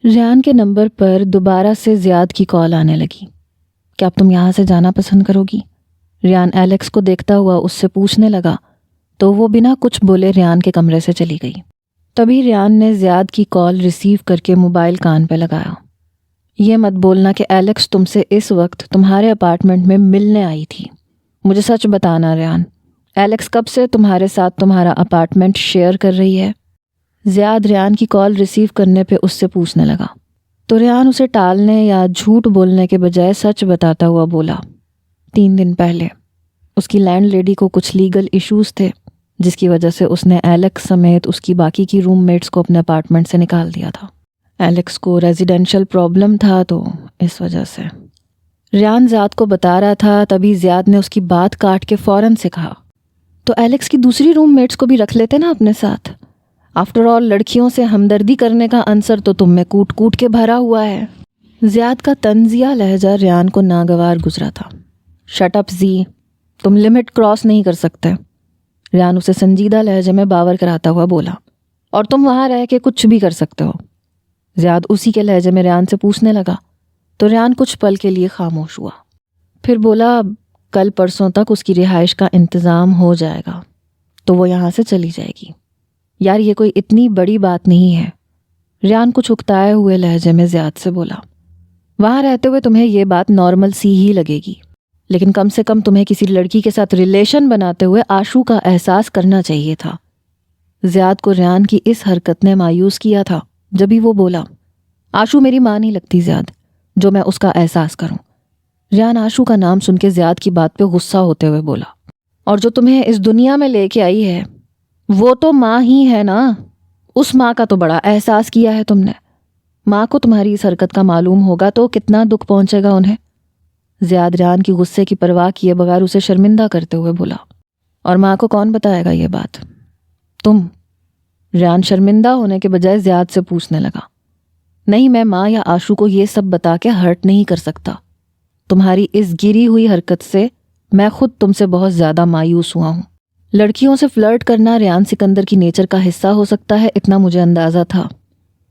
ریان کے نمبر پر دوبارہ سے زیاد کی کال آنے لگی۔ کیا اب تم یہاں سے جانا پسند کرو گی؟ ریان ایلیکس کو دیکھتا ہوا اس سے پوچھنے لگا تو وہ بنا کچھ بولے ریان کے کمرے سے چلی گئی۔ تبھی ریان نے زیاد کی کال ریسیو کر کے موبائل کان پہ لگایا۔ یہ مت بولنا کہ ایلیکس تم سے اس وقت تمہارے اپارٹمنٹ میں ملنے آئی تھی۔ مجھے سچ بتانا ریان، ایلیکس کب سے تمہارے ساتھ تمہارا اپارٹمنٹ شیئر کر رہی ہے؟ زیاد ریان کی کال ریسیو کرنے پہ اس سے پوچھنے لگا تو ریان اسے ٹالنے یا جھوٹ بولنے کے بجائے سچ بتاتا ہوا بولا، 3 دن پہلے اس کی لینڈ لیڈی کو کچھ لیگل ایشوز تھے جس کی وجہ سے اس نے ایلیکس سمیت اس کی باقی کی روم میٹس کو اپنے اپارٹمنٹ سے نکال دیا تھا۔ ایلیکس کو ریزیڈینشل پرابلم تھا تو اس وجہ سے ریان زیاد کو بتا رہا تھا، تبھی زیاد نے اس کی بات کاٹ کے فوراً سے کہا تو ایلیکس کی دوسری روم میٹس کو بھی رکھ لیتے نا اپنے ساتھ۔ آفٹر آل لڑکیوں سے ہمدردی کرنے کا عنصر تو تم میں کوٹ کوٹ کے بھرا ہوا ہے۔ زیاد کا طنزیہ لہجہ ریان کو ناگوار گزرا تھا۔ شٹ اپ زی، تم لمٹ کراس نہیں کر سکتے، ریان اسے سنجیدہ لہجے میں باور کراتا ہوا بولا، اور تم وہاں رہ کے کچھ بھی کر سکتے ہو۔ زیاد اسی کے لہجے میں ریان سے پوچھنے لگا تو ریان کچھ پل کے لیے خاموش ہوا، پھر بولا کل پرسوں تک اس کی رہائش کا انتظام ہو جائے گا تو وہ یہاں سے چلی جائے گی۔ یار یہ کوئی اتنی بڑی بات نہیں ہے، ریان کچھ اکتائے ہوئے لہجے میں زیاد سے بولا۔ وہاں رہتے ہوئے تمہیں یہ بات نارمل سی ہی لگے گی، لیکن کم سے کم تمہیں کسی لڑکی کے ساتھ ریلیشن بناتے ہوئے آشو کا احساس کرنا چاہیے تھا۔ زیاد کو ریان کی اس حرکت نے مایوس کیا تھا، جبھی وہ بولا، آشو میری ماں نہیں لگتی زیاد جو میں اس کا احساس کروں۔ ریان آشو کا نام سن کے زیاد کی بات پہ غصہ ہوتے ہوئے بولا، اور جو تمہیں اس دنیا میں لے کے آئی ہے وہ تو ماں ہی ہے نا، اس ماں کا تو بڑا احساس کیا ہے تم نے۔ ماں کو تمہاری اس حرکت کا معلوم ہوگا تو کتنا دکھ پہنچے گا انہیں۔ زیاد ریان کی غصے کی پرواہ کیے بغیر اسے شرمندہ کرتے ہوئے بولا، اور ماں کو کون بتائے گا یہ بات؟ تم۔ ریان شرمندہ ہونے کے بجائے زیاد سے پوچھنے لگا، نہیں، میں ماں یا آشو کو یہ سب بتا کے ہرٹ نہیں کر سکتا۔ تمہاری اس گری ہوئی حرکت سے میں خود تم سے بہت زیادہ مایوس ہوا ہوں۔ لڑکیوں سے فلرٹ کرنا ریان سکندر کی نیچر کا حصہ ہو سکتا ہے، اتنا مجھے اندازہ تھا،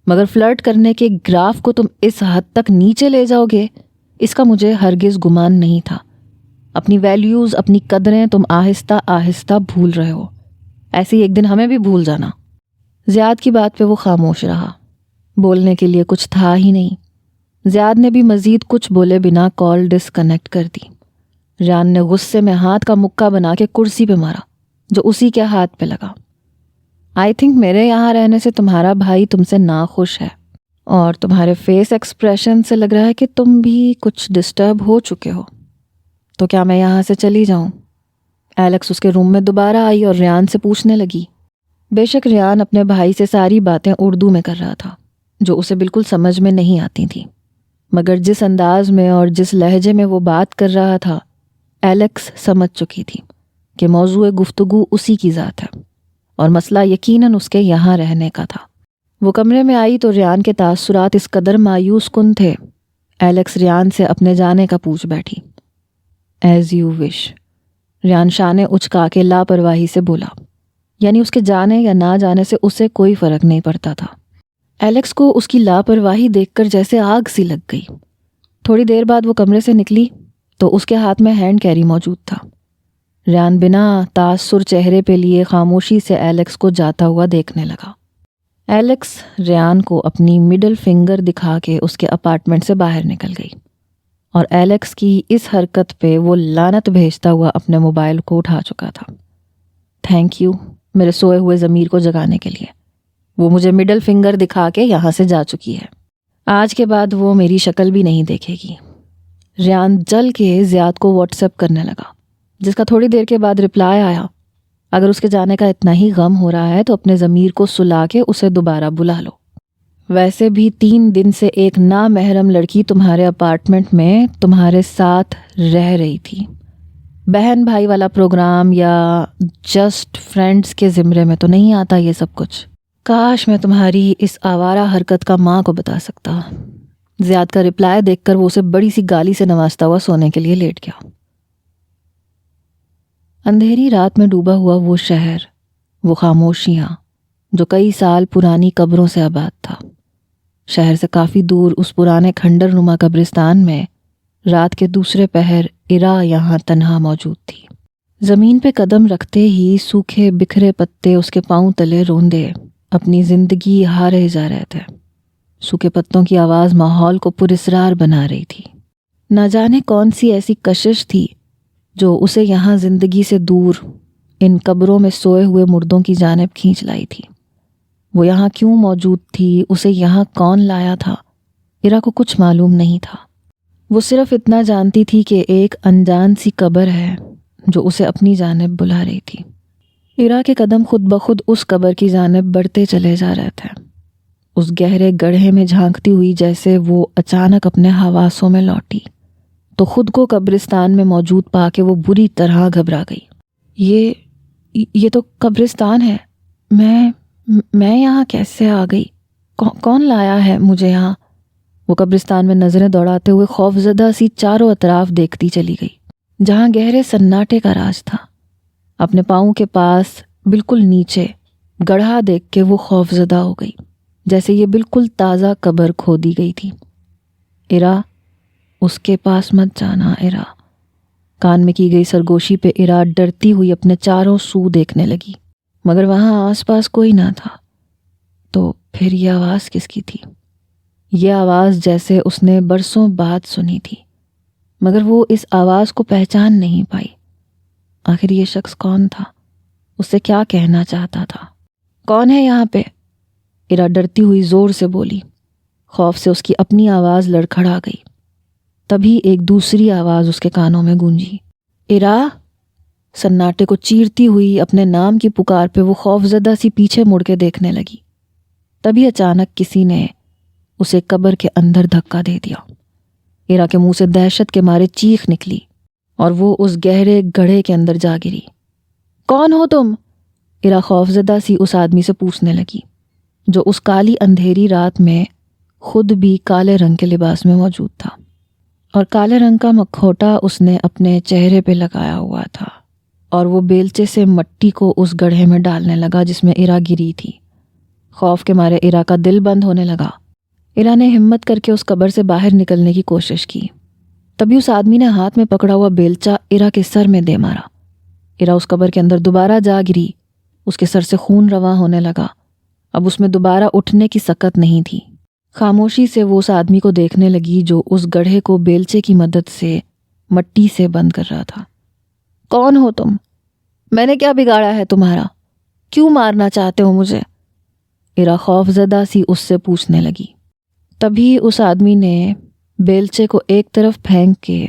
مگر فلرٹ کرنے کے گراف کو تم اس حد تک نیچے لے جاؤ گے اس کا مجھے ہرگز گمان نہیں تھا۔ اپنی ویلیوز، اپنی قدریں تم آہستہ آہستہ بھول رہے ہو، ایسے ہی ایک دن ہمیں بھی بھول جانا۔ زیاد کی بات پہ وہ خاموش رہا، بولنے کے لیے کچھ تھا ہی نہیں۔ زیاد نے بھی مزید کچھ بولے بنا کال ڈسکنیکٹ کر دی۔ ریان نے غصے میں ہاتھ کا مکہ بنا کے کرسی پہ مارا جو اسی کے ہاتھ پہ لگا۔ آئی تھنک میرے یہاں رہنے سے تمہارا بھائی تم سے ناخوش ہے، اور تمہارے فیس ایکسپریشن سے لگ رہا ہے کہ تم بھی کچھ ڈسٹرب ہو چکے ہو۔ تو کیا میں یہاں سے چلی جاؤں؟ ایلیکس اس کے روم میں دوبارہ آئی اور ریان سے پوچھنے لگی۔ بے شک ریان اپنے بھائی سے ساری باتیں اردو میں کر رہا تھا جو اسے بالکل سمجھ میں نہیں آتی تھیں، مگر جس انداز میں اور جس لہجے میں وہ بات کر رہا تھا ایلیکس سمجھ چکی تھی کہ موضوع گفتگو اسی کی ذات ہے اور مسئلہ یقیناً اس کے یہاں رہنے کا تھا۔ وہ کمرے میں آئی تو ریان کے تاثرات اس قدر مایوس کن تھے، ایلیکس ریان سے اپنے جانے کا پوچھ بیٹھی۔ ایز یو وش، ریان شانے اچکا کے لاپرواہی سے بولا، یعنی اس کے جانے یا نہ جانے سے اسے کوئی فرق نہیں پڑتا تھا۔ ایلیکس کو اس کی لاپرواہی دیکھ کر جیسے آگ سی لگ گئی۔ تھوڑی دیر بعد وہ کمرے سے نکلی تو اس کے ہاتھ میں ہینڈ کیری موجود تھا۔ ریان بنا تاثر چہرے پہ لیے خاموشی سے ایلیکس کو جاتا ہوا دیکھنے لگا۔ ایلیکس ریان کو اپنی مڈل فنگر دکھا کے اس کے اپارٹمنٹ سے باہر نکل گئی، اور ایلیکس کی اس حرکت پہ وہ لعنت بھیجتا ہوا اپنے موبائل کو اٹھا چکا تھا۔ تھینک یو میرے سوئے ہوئے ضمیر کو جگانے کے لیے، وہ مجھے مڈل فنگر دکھا کے یہاں سے جا چکی ہے، آج کے بعد وہ میری شکل بھی نہیں دیکھے گی۔ ریان جل کے زیاد کو واٹس ایپ کرنے لگا، جس کا تھوڑی دیر کے بعد رپلائی آیا، اگر اس کے جانے کا اتنا ہی غم ہو رہا ہے تو اپنے ضمیر کو سلا کے اسے دوبارہ بلا لو۔ ویسے بھی 3 دن سے ایک نامحرم لڑکی تمہارے اپارٹمنٹ میں تمہارے ساتھ رہ رہی تھی، بہن بھائی والا پروگرام یا جسٹ فرینڈز کے زمرے میں تو نہیں آتا یہ سب کچھ۔ کاش میں تمہاری اس آوارہ حرکت کا ماں کو بتا سکتا۔ زیاد کا رپلائی دیکھ کر وہ اسے بڑی سی گالی سے نوازتا ہوا سونے کے لیے لیٹ گیا۔ اندھیری رات میں ڈوبا ہوا وہ شہر، وہ خاموشیاں جو کئی سال پرانی قبروں سے آباد تھا، شہر سے کافی دور اس پرانے کھنڈر نما قبرستان میں رات کے دوسرے پہر ایرا یہاں تنہا موجود تھی۔ زمین پہ قدم رکھتے ہی سوکھے بکھرے پتے اس کے پاؤں تلے روندے اپنی زندگی ہارے جا رہے تھے۔ سوکھے پتوں کی آواز ماحول کو پراسرار بنا رہی تھی۔ نہ جانے کون سی ایسی کشش تھی جو اسے یہاں زندگی سے دور ان قبروں میں سوئے ہوئے مردوں کی جانب کھینچ لائی تھی۔ وہ یہاں کیوں موجود تھی، اسے یہاں کون لایا تھا، ایرا کو کچھ معلوم نہیں تھا۔ وہ صرف اتنا جانتی تھی کہ ایک انجان سی قبر ہے جو اسے اپنی جانب بلا رہی تھی۔ ایرا کے قدم خود بخود اس قبر کی جانب بڑھتے چلے جا رہے تھے، اس گہرے گڑھے میں جھانکتی ہوئی یہ وہ اچانک اپنے حواسوں میں لوٹی تو خود کو قبرستان میں موجود پا کے وہ بری طرح گھبرا گئی۔ یہ تو قبرستان ہے، میں یہاں کیسے آ گئی؟ کون لایا ہے مجھے یہاں؟ وہ قبرستان میں نظریں دوڑاتے ہوئے خوفزدہ سی چاروں اطراف دیکھتی چلی گئی، جہاں گہرے سناٹے کا راز تھا۔ اپنے پاؤں کے پاس بالکل نیچے گڑھا دیکھ کے وہ خوفزدہ ہو گئی، جیسے یہ بالکل تازہ قبر کھودی گئی تھی۔ ایرا، اس کے پاس مت جانا ایرا۔ کان میں کی گئی سرگوشی پہ ایرا ڈرتی ہوئی اپنے چاروں سو دیکھنے لگی، مگر وہاں آس پاس کوئی نہ تھا۔ تو پھر یہ آواز کس کی تھی؟ یہ آواز جیسے اس نے برسوں بعد سنی تھی، مگر وہ اس آواز کو پہچان نہیں پائی۔ آخر یہ شخص کون تھا؟ اس سے کیا کہنا چاہتا تھا؟ کون ہے یہاں پہ؟ ایرا ڈرتی ہوئی زور سے بولی۔ خوف سے اس کی اپنی آواز لڑکھڑا گئی۔ تبھی ایک دوسری آواز اس کے کانوں میں گونجی، ایرا! سناٹے کو چیرتی ہوئی اپنے نام کی پکار پہ وہ خوفزدہ سی پیچھے مڑ کے دیکھنے لگی۔ تبھی اچانک کسی نے اسے قبر کے اندر دھکا دے دیا۔ ایرا کے منہ سے دہشت کے مارے چیخ نکلی اور وہ اس گہرے گڑھے کے اندر جا گری۔ کون ہو تم؟ ایرا خوفزدہ سی اس آدمی سے پوچھنے لگی جو اس کالی اندھیری رات میں خود بھی کالے رنگ کے لباس میں موجود تھا، اور کالے رنگ کا مکھوٹا اس نے اپنے چہرے پہ لگایا ہوا تھا، اور وہ بیلچے سے مٹی کو اس گڑھے میں ڈالنے لگا جس میں ایرا گری تھی۔ خوف کے مارے ایرا کا دل بند ہونے لگا۔ ایرا نے ہمت کر کے اس قبر سے باہر نکلنے کی کوشش کی۔ تبھی اس آدمی نے ہاتھ میں پکڑا ہوا بیلچہ ایرا کے سر میں دے مارا۔ ایرا اس قبر کے اندر دوبارہ جا گری۔ اس کے سر سے خون رواں ہونے لگا۔ اب اس میں دوبارہ اٹھنے کی سکت نہیں تھی۔ خاموشی سے وہ اس آدمی کو دیکھنے لگی جو اس گڑھے کو بیلچے کی مدد سے مٹی سے بند کر رہا تھا۔ کون ہو تم؟ میں نے کیا بگاڑا ہے تمہارا؟ کیوں مارنا چاہتے ہو مجھے؟ ایرا خوفزدہ سی اس سے پوچھنے لگی۔ تبھی اس آدمی نے بیلچے کو ایک طرف پھینک کے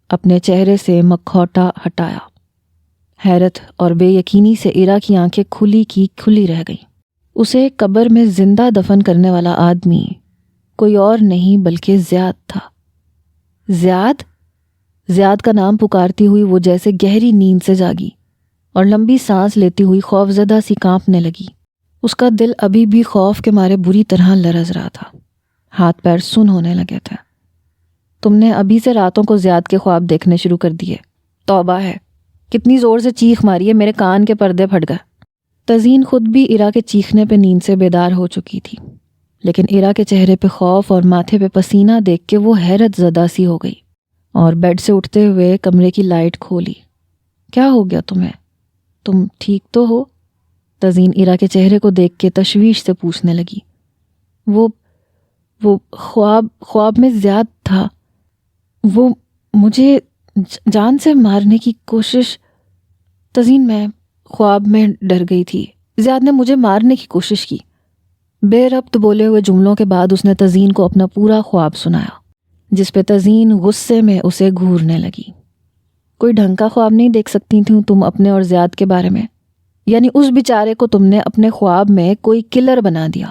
اپنے چہرے سے مکھوٹا ہٹایا۔ حیرت اور بے یقینی سے ایرا کی آنکھیں کھلی کی کھلی رہ گئیں۔ اسے قبر میں زندہ دفن کرنے والا آدمی کوئی اور نہیں بلکہ زیاد تھا۔ زیاد کا نام پکارتی ہوئی وہ جیسے گہری نیند سے جاگی اور لمبی سانس لیتی ہوئی خوفزدہ سی کانپنے لگی۔ اس کا دل ابھی بھی خوف کے مارے بری طرح لرز رہا تھا۔ ہاتھ پیر سن ہونے لگے تھے۔ تم نے ابھی سے راتوں کو زیاد کے خواب دیکھنے شروع کر دیے۔ توبہ ہے، کتنی زور سے چیخ ماری ہے، میرے کان کے پردے پھٹ گئے۔ تزین خود بھی ایرا کے چیخنے پہ نیند سے بیدار ہو چکی تھی، لیکن ایرا کے چہرے پہ خوف اور ماتھے پہ پسینہ دیکھ کے وہ حیرت زدہ سی ہو گئی اور بیڈ سے اٹھتے ہوئے کمرے کی لائٹ کھولی۔ کیا ہو گیا تمہیں؟ تم ٹھیک تو ہو؟ تزین ایرا کے چہرے کو دیکھ کے تشویش سے پوچھنے لگی۔ وہ خواب میں زیاد تھا، وہ مجھے جان سے مارنے کی کوشش۔ تزین، میں خواب میں ڈر گئی تھی، زیاد نے مجھے مارنے کی کوشش کی۔ بے ربط بولے ہوئے جملوں کے بعد اس نے تزین کو اپنا پورا خواب سنایا، جس پہ تزین غصے میں اسے گھورنے لگی۔ کوئی ڈھنگ کا خواب نہیں دیکھ سکتی تھیں تم اپنے اور زیاد کے بارے میں؟ یعنی اس بیچارے کو تم نے اپنے خواب میں کوئی کلر بنا دیا۔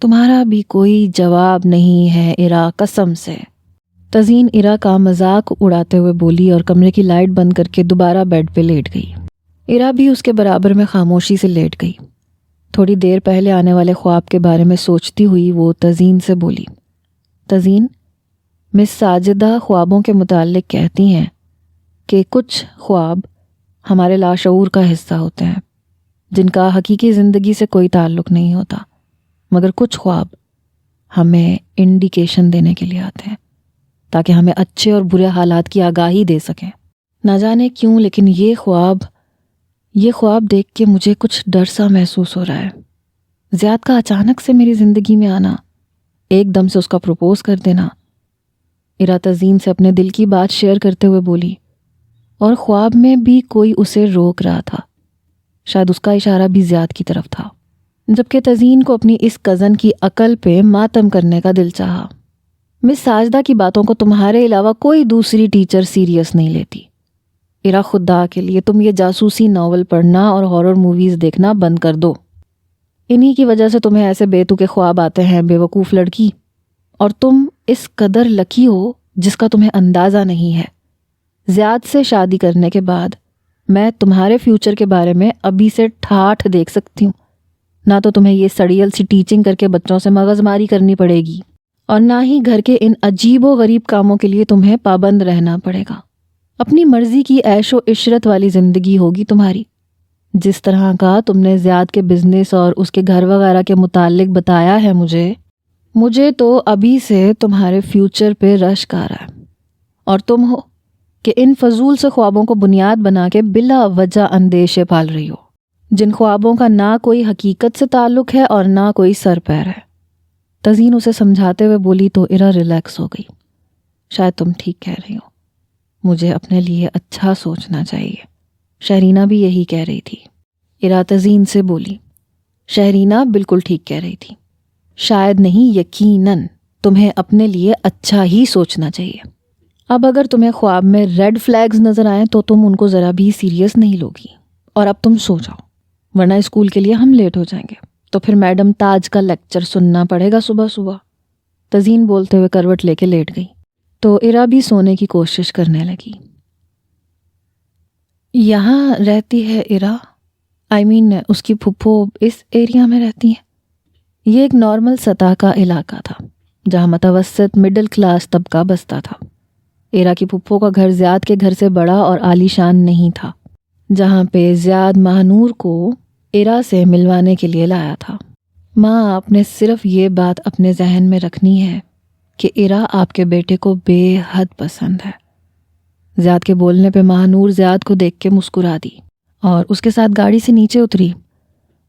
تمہارا بھی کوئی جواب نہیں ہے ایرا، قسم سے۔ تزین ایرا کا مذاق اڑاتے ہوئے بولی اور کمرے کی لائٹ بند کر کے دوبارہ بیڈ پہ لیٹ گئی۔ ایرا بھی اس کے برابر میں خاموشی سے لیٹ گئی۔ تھوڑی دیر پہلے آنے والے خواب کے بارے میں سوچتی ہوئی وہ تزین سے بولی، تزین، مس ساجدہ خوابوں کے متعلق کہتی ہیں کہ کچھ خواب ہمارے لاشعور کا حصہ ہوتے ہیں جن کا حقیقی زندگی سے کوئی تعلق نہیں ہوتا، مگر کچھ خواب ہمیں انڈیکیشن دینے کے لیے آتے ہیں تاکہ ہمیں اچھے اور برے حالات کی آگاہی دے سکیں۔ نہ جانے کیوں لیکن یہ خواب دیکھ کے مجھے کچھ ڈر سا محسوس ہو رہا ہے۔ زیاد کا اچانک سے میری زندگی میں آنا، ایک دم سے اس کا پروپوز کر دینا۔ ایرا تزین سے اپنے دل کی بات شیئر کرتے ہوئے بولی، اور خواب میں بھی کوئی اسے روک رہا تھا، شاید اس کا اشارہ بھی زیاد کی طرف تھا، جبکہ تزین کو اپنی اس کزن کی عقل پہ ماتم کرنے کا دل چاہا۔ مس ساجدہ کی باتوں کو تمہارے علاوہ کوئی دوسری ٹیچر سیریس نہیں لیتی۔ ایرا خدا کے لیے تم یہ جاسوسی ناول پڑھنا اور ہارر موویز دیکھنا بند کر دو۔ انہی کی وجہ سے تمہیں ایسے بے تکے خواب آتے ہیں، بے وقوف لڑکی۔ اور تم اس قدر لکی ہو جس کا تمہیں اندازہ نہیں ہے۔ زیاد سے شادی کرنے کے بعد میں تمہارے فیوچر کے بارے میں ابھی سے ٹھاٹھ دیکھ سکتی ہوں۔ نہ تو تمہیں یہ سڑیل سی ٹیچنگ کر کے بچوں سے مغز ماری کرنی پڑے گی، اور نہ ہی گھر کے ان عجیب و غریب کاموں کے لیے تمہیں پابند رہنا پڑے گا۔ اپنی مرضی کی عیش و عشرت والی زندگی ہوگی تمہاری۔ جس طرح کا تم نے زیاد کے بزنس اور اس کے گھر وغیرہ کے متعلق بتایا ہے مجھے تو ابھی سے تمہارے فیوچر پہ رشک آ رہا ہے، اور تم ہو کہ ان فضول سے خوابوں کو بنیاد بنا کے بلا وجہ اندیشے پال رہی ہو، جن خوابوں کا نہ کوئی حقیقت سے تعلق ہے اور نہ کوئی سر پیر ہے۔ تزین اسے سمجھاتے ہوئے بولی تو ایرا ریلیکس ہو گئی۔ شاید تم ٹھیک کہہ رہی ہو، مجھے اپنے لیے اچھا سوچنا چاہیے۔ شہرینہ بھی یہی کہہ رہی تھی۔ ایرا تزین سے بولی، شہرینہ بالکل ٹھیک کہہ رہی تھی، شاید نہیں یقیناً تمہیں اپنے لیے اچھا ہی سوچنا چاہیے۔ اب اگر تمہیں خواب میں ریڈ فلیگز نظر آئیں تو تم ان کو ذرا بھی سیریس نہیں لوگی، اور اب تم سو جاؤ ورنہ اسکول کے لیے ہم لیٹ ہو جائیں گے، تو پھر میڈم تاج کا لیکچر سننا پڑے گا صبح صبح۔ تزین بولتے ہوئے کروٹ لے کے لیٹ گئی تو ایرا بھی سونے کی کوشش کرنے لگی۔ یہاں رہتی ہے ایرا، اس کی پھپھو اس ایریا میں رہتی ہیں۔ یہ ایک نارمل سطح کا علاقہ تھا جہاں متوسط مڈل کلاس طبقہ بستا تھا۔ ایرا کی پھپھو کا گھر زیاد کے گھر سے بڑا اور عالی شان نہیں تھا، جہاں پہ زیاد ماہنور کو ایرا سے ملوانے کے لیے لایا تھا۔ ماں، آپ نے صرف یہ بات اپنے ذہن میں رکھنی ہے کہ ایرا آپ کے بیٹے کو بے حد پسند ہے۔ زیاد کے بولنے پہ ماہنور زیاد کو دیکھ کے مسکرا دی اور اس کے ساتھ گاڑی سے نیچے اتری۔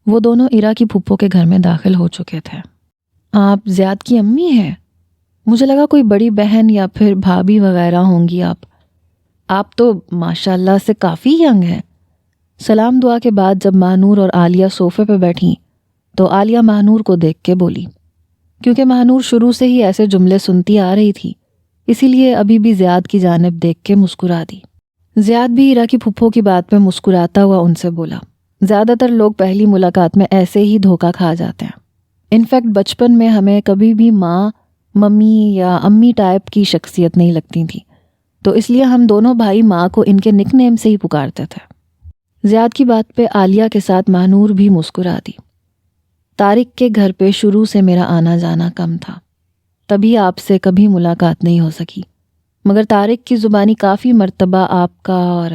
وہ دونوں ایرا کی پھپھو کے گھر میں داخل ہو چکے تھے۔ آپ زیاد کی امی ہیں؟ مجھے لگا کوئی بڑی بہن یا پھر بھابھی وغیرہ ہوں گی۔ آپ تو ماشاءاللہ سے کافی ینگ ہیں۔ سلام دعا کے بعد جب ماہنور اور عالیہ صوفے پہ بیٹھیں تو عالیہ ماہنور کو دیکھ کے بولی، کیونکہ ماہنور شروع سے ہی ایسے جملے سنتی آ رہی تھی، اسی لیے ابھی بھی زیاد کی جانب دیکھ کے مسکرا دی۔ زیاد بھی ایرا کی پھپھو کی بات پہ مسکراتا ہوا ان سے بولا، زیادہ تر لوگ پہلی ملاقات میں ایسے ہی دھوکہ کھا جاتے ہیں۔ انفیکٹ بچپن میں ہمیں کبھی بھی ماں، ممی یا امی ٹائپ کی شخصیت نہیں لگتی تھی، تو اس لیے ہم دونوں بھائی ماں کو ان کے نک نیم سے ہی پکارتے تھے۔ زیاد کی بات پہ عالیہ کے ساتھ ماہنور بھی مسکرا دی۔ طارق کے گھر پہ شروع سے میرا آنا جانا کم تھا، تبھی آپ سے کبھی ملاقات نہیں ہو سکی، مگر طارق کی زبانی کافی مرتبہ آپ کا اور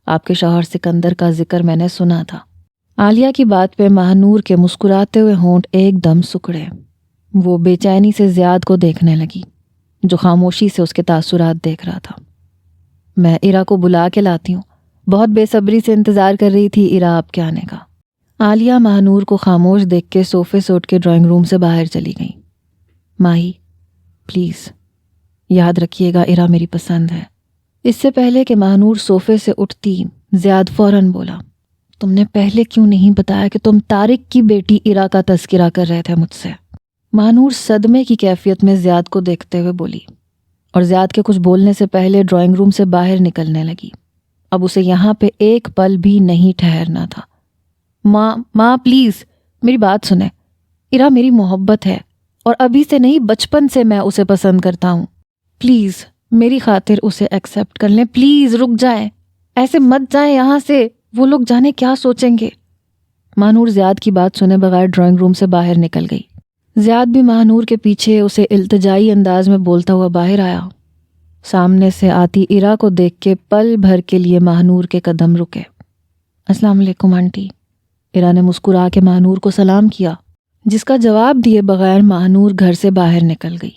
آپ کے شوہر سکندر کا ذکر میں نے سنا تھا۔ عالیہ کی بات پہ ماہنور کے مسکراتے ہوئے ہونٹ ایک دم سکڑے۔ وہ بے چینی سے زیاد کو دیکھنے لگی جو خاموشی سے اس کے تاثرات دیکھ رہا تھا۔ میں ایرا کو بلا کے لاتی ہوں، بہت بے صبری سے انتظار کر رہی تھی ایرا آپ کے آنے کا۔ عالیہ ماہنور کو خاموش دیکھ کے صوفے سے اٹھ کے ڈرائنگ روم سے باہر چلی گئی۔ ماہی پلیز یاد رکھیے گا ایرا میری پسند ہے۔ اس سے پہلے کہ ماہنور صوفے سے اٹھتی زیاد فوراً بولا، تم نے پہلے کیوں نہیں بتایا کہ تم طارق کی بیٹی ایرا کا تذکرہ کر رہے تھے مجھ سے؟ ماہنور صدمے کی کیفیت میں زیاد کو دیکھتے ہوئے بولی، اور زیاد کے کچھ بولنے سے پہلے ڈرائنگ روم سے باہر نکلنے لگی۔ اب اسے یہاں پہ ایک پل بھی نہیں ٹھہرنا تھا۔ ماں پلیز میری بات سنیں، ایرا میری محبت ہے اور ابھی سے نہیں بچپن سے میں اسے پسند کرتا ہوں۔ پلیز میری خاطر اسے ایکسیپٹ کر لیں، پلیز رک جائیں، ایسے مت جائیں یہاں سے، وہ لوگ جانے کیا سوچیں گے۔ ماہنور زیاد کی بات سنے بغیر ڈرائنگ روم سے باہر نکل گئی۔ زیاد بھی ماہنور کے پیچھے اسے التجائی انداز میں بولتا ہوا باہر آیا۔ سامنے سے آتی ایرا کو دیکھ کے پل بھر کے لیے ماہنور کے قدم رکے۔ السلام علیکم آنٹی، ایرا نے مسکرا کے ماہنور کو سلام کیا۔ جس کا جواب دیے بغیر ماہنور گھر سے باہر نکل گئی،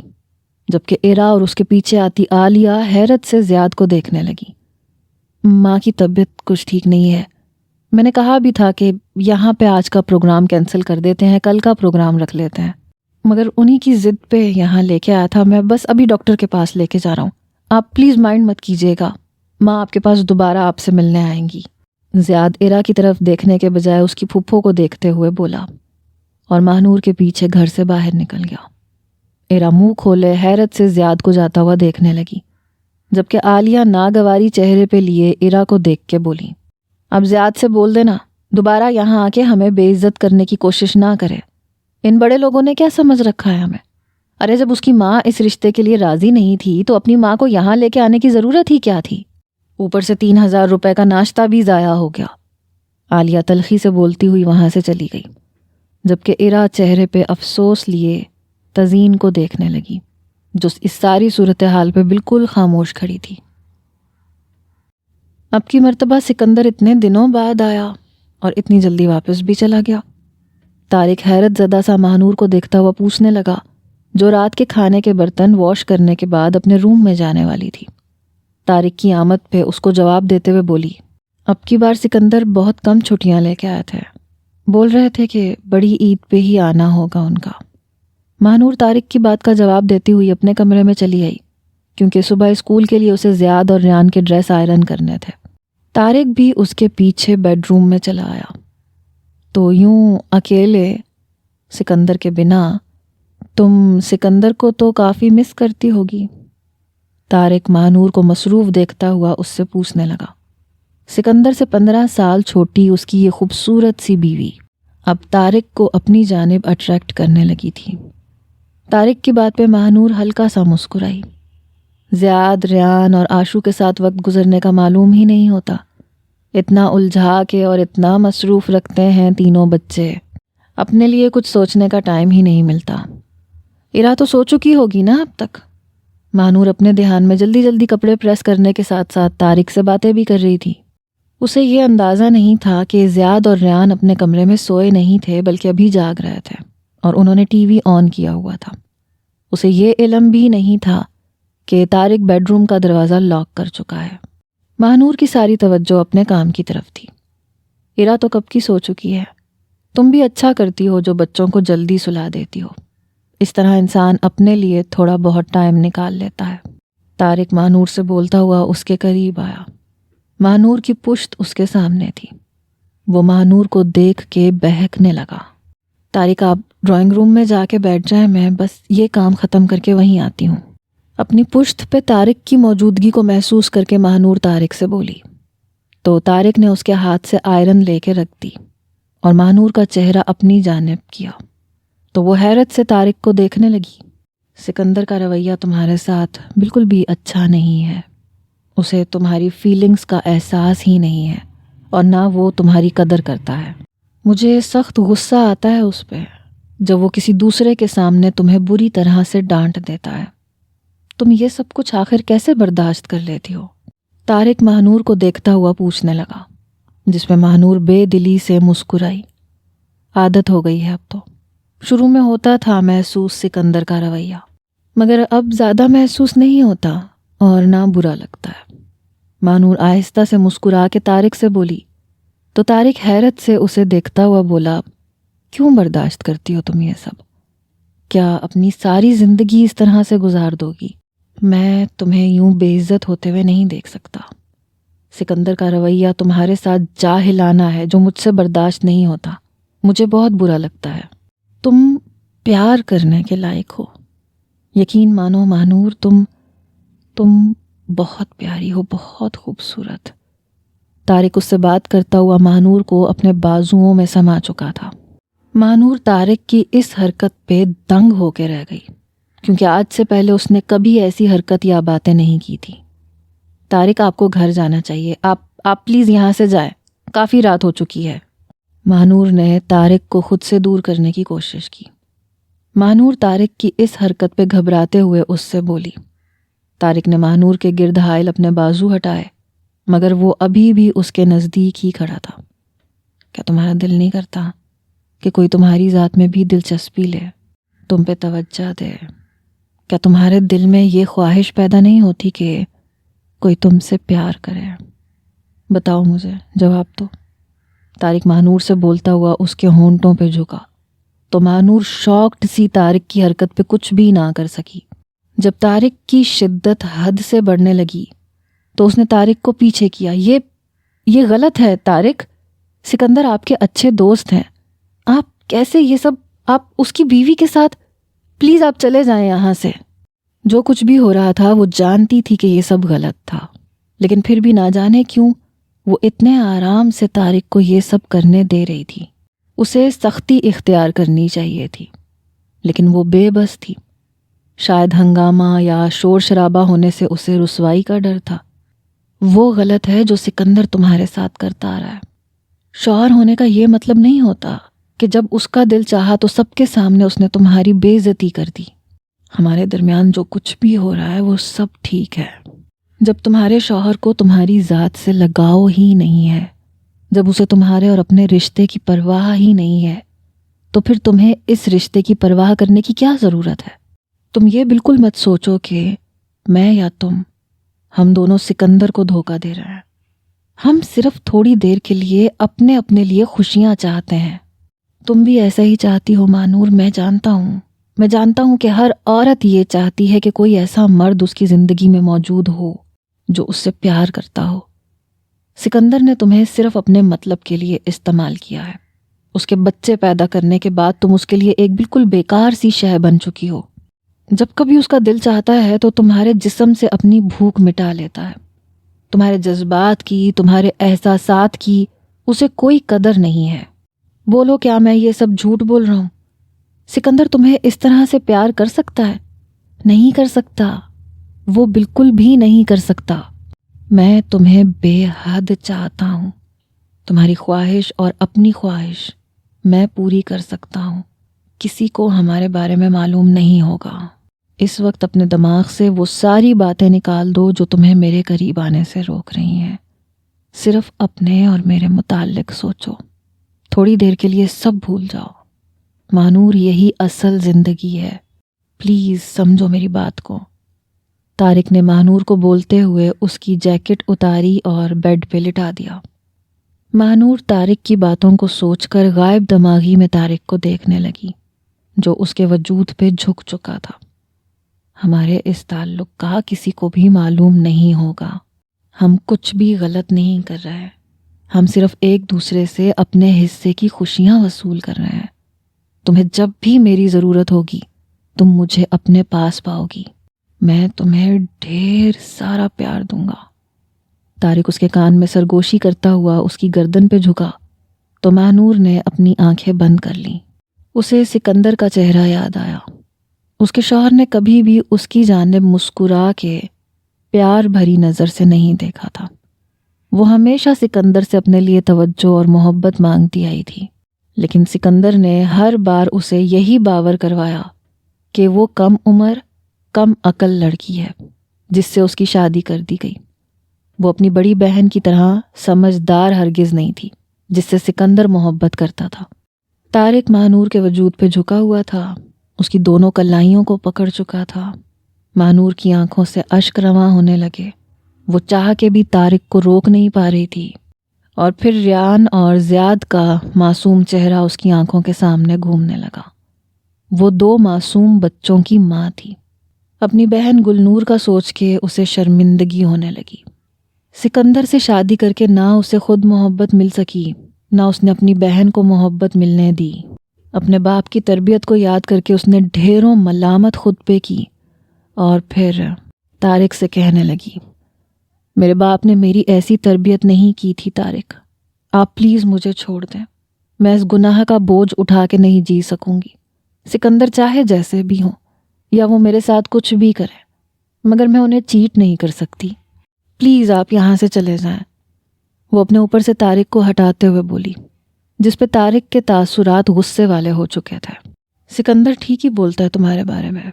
جبکہ ایرا اور اس کے پیچھے آتی عالیہ حیرت سے زیاد کو دیکھنے لگی۔ ماں کی طبیعت کچھ ٹھیک نہیں ہے، میں نے کہا بھی تھا کہ یہاں پہ آج کا پروگرام کینسل کر دیتے ہیں، کل کا پروگرام رکھ لیتے ہیں، مگر انہی کی ضد پہ یہاں لے کے آیا تھا۔ میں بس ابھی ڈاکٹر کے پاس لے کے جا رہا ہوں، آپ پلیز مائنڈ مت کیجیے گا، ماں آپ کے پاس دوبارہ آپ سے ملنے آئیں گی۔ زیاد ایرا کی طرف دیکھنے کے بجائے اس کی پھپھو کو دیکھتے ہوئے بولا اور ماہنور کے پیچھے گھر سے باہر نکل گیا۔ ایرا منہ کھولے حیرت سے زیاد کو جاتا ہوا دیکھنے لگی، جبکہ عالیہ ناگواری چہرے پہ لیے ایرا کو دیکھ کے بولی، اب زیاد سے بول دینا دوبارہ یہاں آ کے ہمیں بے عزت کرنے کی کوشش نہ کرے، ان بڑے لوگوں نے کیا سمجھ رکھا ہے ہمیں؟ ارے جب اس کی ماں اس رشتے کے لیے راضی نہیں تھی تو اپنی ماں کو یہاں لے کے آنے کی ضرورت ہی کیا تھی؟ اوپر سے 3000 روپے کا ناشتہ بھی ضائع ہو گیا۔ عالیہ تلخی سے بولتی ہوئی وہاں سے چلی گئی، جبکہ ایرا چہرے پہ افسوس لیے تزین کو دیکھنے لگی، جو اس ساری صورتحال پہ بالکل خاموش کھڑی تھی۔ اب کی مرتبہ سکندر اتنے دنوں بعد آیا اور اتنی جلدی واپس بھی چلا گیا۔ طارق حیرت زدہ سا ماہنور کو دیکھتا ہوا پوچھنے لگا، جو رات کے کھانے کے برتن واش کرنے کے بعد اپنے روم میں جانے والی تھی۔ طارق کی آمد پہ اس کو جواب دیتے ہوئے بولی، اب کی بار سکندر بہت کم چھٹیاں لے کے آئے تھے، بول رہے تھے کہ بڑی عید پہ ہی آنا ہوگا ان کا۔ ماہنور طارق کی بات کا جواب دیتی ہوئی اپنے کمرے میں چلی آئی، کیونکہ صبح اسکول کے لیے اسے زیاد اور ریان کے ڈریس آئرن کرنے تھے۔ طارق بھی اس کے پیچھے بیڈ روم میں چلا آیا۔ تو یوں اکیلے سکندر کے بنا تم سکندر کو تو کافی مس کرتی ہوگی؟ طارق ماہنور کو مصروف دیکھتا ہوا اس سے پوچھنے لگا۔ سکندر سے 15 سال چھوٹی اس کی یہ خوبصورت سی بیوی اب طارق کو اپنی جانب اٹریکٹ کرنے لگی تھی۔ طارق کی بات پہ ماہنور ہلکا سا مسکرائی۔ زیاد، ریان اور آشو کے ساتھ وقت گزرنے کا معلوم ہی نہیں ہوتا، اتنا الجھا کے اور اتنا مصروف رکھتے ہیں تینوں بچے، اپنے لیے کچھ سوچنے کا ٹائم ہی نہیں ملتا۔ ایرا تو سو چکی ہوگی نا اب تک؟ ماہنور اپنے دھیان میں جلدی جلدی کپڑے پریس کرنے کے ساتھ ساتھ طارق سے باتیں بھی کر رہی تھی۔ اسے یہ اندازہ نہیں تھا کہ زیاد اور ریان اپنے کمرے میں سوئے نہیں تھے بلکہ ابھی جاگ رہے تھے اور انہوں نے ٹی وی آن کیا ہوا تھا۔ اسے یہ علم بھی نہیں تھا کہ طارق بیڈ روم کا دروازہ لاک کر چکا ہے۔ ماہنور کی ساری توجہ اپنے کام کی طرف تھی۔ ایرا تو کب کی سو چکی ہے، تم بھی اچھا کرتی ہو جو بچوں کو جلدی سلا دیتی ہو، اس طرح انسان اپنے لیے تھوڑا بہت ٹائم نکال لیتا ہے۔ طارق ماہنور سے بولتا ہوا اس کے قریب آیا۔ ماہنور کی پشت اس کے سامنے تھی۔ وہ ماہنور کو دیکھ کے بہکنے لگا۔ طارق آپ ڈرائنگ روم میں جا کے بیٹھ جائیں، میں بس یہ کام ختم کر کے وہیں آتی ہوں۔ اپنی پشت پہ طارق کی موجودگی کو محسوس کر کے ماہنور طارق سے بولی، تو طارق نے اس کے ہاتھ سے آئرن لے کے رکھ دی اور ماہنور کا چہرہ اپنی جانب کیا تو وہ حیرت سے طارق کو دیکھنے لگی۔ سکندر کا رویہ تمہارے ساتھ بالکل بھی اچھا نہیں ہے، اسے تمہاری فیلنگز کا احساس ہی نہیں ہے اور نہ وہ تمہاری قدر کرتا ہے۔ مجھے سخت غصہ آتا ہے اس پہ جب وہ کسی دوسرے کے سامنے تمہیں بری طرح سے ڈانٹ دیتا ہے۔ تم یہ سب کچھ آخر کیسے برداشت کر لیتی ہو؟ طارق ماہنور کو دیکھتا ہوا پوچھنے لگا، جس میں ماہنور بے دلی سے مسکرائی۔ عادت ہو گئی ہے اب تو، شروع میں ہوتا تھا محسوس سکندر کا رویہ، مگر اب زیادہ محسوس نہیں ہوتا اور نہ برا لگتا ہے۔ ماہنور آہستہ سے مسکرا کے طارق سے بولی، تو طارق حیرت سے اسے دیکھتا ہوا بولا، کیوں برداشت کرتی ہو تم یہ سب؟ کیا اپنی ساری زندگی اس طرح سے گزار دو گی؟ میں تمہیں یوں بے عزت ہوتے ہوئے نہیں دیکھ سکتا۔ سکندر کا رویہ تمہارے ساتھ جاہلانہ ہے جو مجھ سے برداشت نہیں ہوتا، مجھے بہت برا لگتا ہے۔ تم پیار کرنے کے لائق ہو، یقین مانو ماہنور، تم بہت پیاری ہو، بہت خوبصورت۔ طارق اس سے بات کرتا ہوا ماہنور کو اپنے بازوؤں میں سما چکا تھا۔ ماہنور طارق کی اس حرکت پہ دنگ ہو کے رہ گئی، کیونکہ آج سے پہلے اس نے کبھی ایسی حرکت یا باتیں نہیں کی تھی۔ طارق آپ کو گھر جانا چاہیے، آپ پلیز یہاں سے جائیں، کافی رات ہو چکی ہے۔ ماہنور نے طارق کو خود سے دور کرنے کی کوشش کی۔ ماہنور طارق کی اس حرکت پہ گھبراتے ہوئے اس سے بولی۔ طارق نے ماہنور کے گرد حائل اپنے بازو ہٹائے، مگر وہ ابھی بھی اس کے نزدیک ہی کھڑا تھا۔ کیا تمہارا دل نہیں کرتا کہ کوئی تمہاری ذات میں بھی دلچسپی لے، تم پہ توجہ دے؟ کیا تمہارے دل میں یہ خواہش پیدا نہیں ہوتی کہ کوئی تم سے پیار کرے؟ بتاؤ مجھے، جواب دو۔ طارق ماہنور سے بولتا ہوا اس کے ہونٹوں پہ جھکا تو ماہنور شاکڈ سی طارق کی حرکت پہ کچھ بھی نہ کر سکی۔ جب طارق کی شدت حد سے بڑھنے لگی تو اس نے طارق کو پیچھے کیا۔ یہ غلط ہے طارق، سکندر آپ کے اچھے دوست ہیں، آپ کیسے یہ سب، آپ اس کی بیوی کے ساتھ، پلیز آپ چلے جائیں یہاں سے۔ جو کچھ بھی ہو رہا تھا وہ جانتی تھی کہ یہ سب غلط تھا، لیکن پھر بھی نہ جانے کیوں وہ اتنے آرام سے طارق کو یہ سب کرنے دے رہی تھی۔ اسے سختی اختیار کرنی چاہیے تھی، لیکن وہ بے بس تھی۔ شاید ہنگامہ یا شور شرابہ ہونے سے اسے رسوائی کا ڈر تھا۔ وہ غلط ہے جو سکندر تمہارے ساتھ کرتا آ رہا ہے۔ شوہر ہونے کا یہ مطلب نہیں ہوتا کہ جب اس کا دل چاہا تو سب کے سامنے اس نے تمہاری بے عزتی کر دی۔ ہمارے درمیان جو کچھ بھی ہو رہا ہے وہ سب ٹھیک ہے۔ جب تمہارے شوہر کو تمہاری ذات سے لگاؤ ہی نہیں ہے، جب اسے تمہارے اور اپنے رشتے کی پرواہ ہی نہیں ہے، تو پھر تمہیں اس رشتے کی پرواہ کرنے کی کیا ضرورت ہے؟ تم یہ بالکل مت سوچو کہ میں یا تم، ہم دونوں سکندر کو دھوکہ دے رہے ہیں۔ ہم صرف تھوڑی دیر کے لیے اپنے لیے خوشیاں چاہتے ہیں۔ تم بھی ایسا ہی چاہتی ہو مانور، میں جانتا ہوں کہ ہر عورت یہ چاہتی ہے کہ کوئی ایسا مرد اس کی زندگی میں موجود ہو جو اس سے پیار کرتا ہو۔ سکندر نے تمہیں صرف اپنے مطلب کے لیے استعمال کیا ہے۔ اس کے بچے پیدا کرنے کے بعد تم اس کے لیے ایک بالکل بیکار سی شے بن چکی ہو۔ جب کبھی اس کا دل چاہتا ہے تو تمہارے جسم سے اپنی بھوک مٹا لیتا ہے۔ تمہارے جذبات کی، تمہارے احساسات کی اسے کوئی قدر نہیں ہے۔ بولو، کیا میں یہ سب جھوٹ بول رہا ہوں؟ سکندر تمہیں اس طرح سے پیار کر سکتا ہے؟ نہیں کر سکتا، وہ بالکل بھی نہیں کر سکتا۔ میں تمہیں بے حد چاہتا ہوں۔ تمہاری خواہش اور اپنی خواہش میں پوری کر سکتا ہوں۔ کسی کو ہمارے بارے میں معلوم نہیں ہوگا۔ اس وقت اپنے دماغ سے وہ ساری باتیں نکال دو جو تمہیں میرے قریب آنے سے روک رہی ہیں۔ صرف اپنے اور میرے متعلق سوچو۔ تھوڑی دیر کے لیے سب بھول جاؤ۔ مانور، یہی اصل زندگی ہے، پلیز سمجھو میری بات کو۔ طارق نے مانور کو بولتے ہوئے اس کی جیکٹ اتاری اور بیڈ پہ لٹا دیا۔ مانور طارق کی باتوں کو سوچ کر غائب دماغی میں طارق کو دیکھنے لگی جو اس کے وجود پہ جھک چکا تھا۔ ہمارے اس تعلق کا کسی کو بھی معلوم نہیں ہوگا۔ ہم کچھ بھی غلط نہیں کر رہے، ہم صرف ایک دوسرے سے اپنے حصے کی خوشیاں وصول کر رہے ہیں۔ تمہیں جب بھی میری ضرورت ہوگی تم مجھے اپنے پاس پاؤ گی۔ میں تمہیں ڈھیر سارا پیار دوں گا۔ طارق اس کے کان میں سرگوشی کرتا ہوا اس کی گردن پہ جھکا تو مانور نے اپنی آنکھیں بند کر لیں۔ اسے سکندر کا چہرہ یاد آیا۔ اس کے شوہر نے کبھی بھی اس کی جانب مسکرا کے پیار بھری نظر سے نہیں دیکھا تھا۔ وہ ہمیشہ سکندر سے اپنے لیے توجہ اور محبت مانگتی آئی تھی، لیکن سکندر نے ہر بار اسے یہی باور کروایا کہ وہ کم عمر، کم عقل لڑکی ہے جس سے اس کی شادی کر دی گئی۔ وہ اپنی بڑی بہن کی طرح سمجھدار ہرگز نہیں تھی جس سے سکندر محبت کرتا تھا۔ طارق مانور کے وجود پہ جھکا ہوا تھا، اس کی دونوں کلائیوں کو پکڑ چکا تھا۔ مانور کی آنکھوں سے اشک رواں ہونے لگے۔ وہ چاہ کے بھی طارق کو روک نہیں پا رہی تھی، اور پھر ریان اور زیاد کا معصوم چہرہ اس کی آنکھوں کے سامنے گھومنے لگا۔ وہ دو معصوم بچوں کی ماں تھی۔ اپنی بہن گلنور کا سوچ کے اسے شرمندگی ہونے لگی۔ سکندر سے شادی کر کے نہ اسے خود محبت مل سکی، نہ اس نے اپنی بہن کو محبت ملنے دی۔ اپنے باپ کی تربیت کو یاد کر کے اس نے ڈھیروں ملامت خود پہ کی، اور پھر طارق سے کہنے لگی، میرے باپ نے میری ایسی تربیت نہیں کی تھی طارق، آپ پلیز مجھے چھوڑ دیں، میں اس گناہ کا بوجھ اٹھا کے نہیں جی سکوں گی۔ سکندر چاہے جیسے بھی ہوں یا وہ میرے ساتھ کچھ بھی کرے، مگر میں انہیں چیٹ نہیں کر سکتی، پلیز آپ یہاں سے چلے جائیں۔ وہ اپنے اوپر سے طارق کو ہٹاتے ہوئے بولی، جس پہ طارق کے تاثرات غصے والے ہو چکے تھے۔ سکندر ٹھیک ہی بولتا ہے تمہارے بارے میں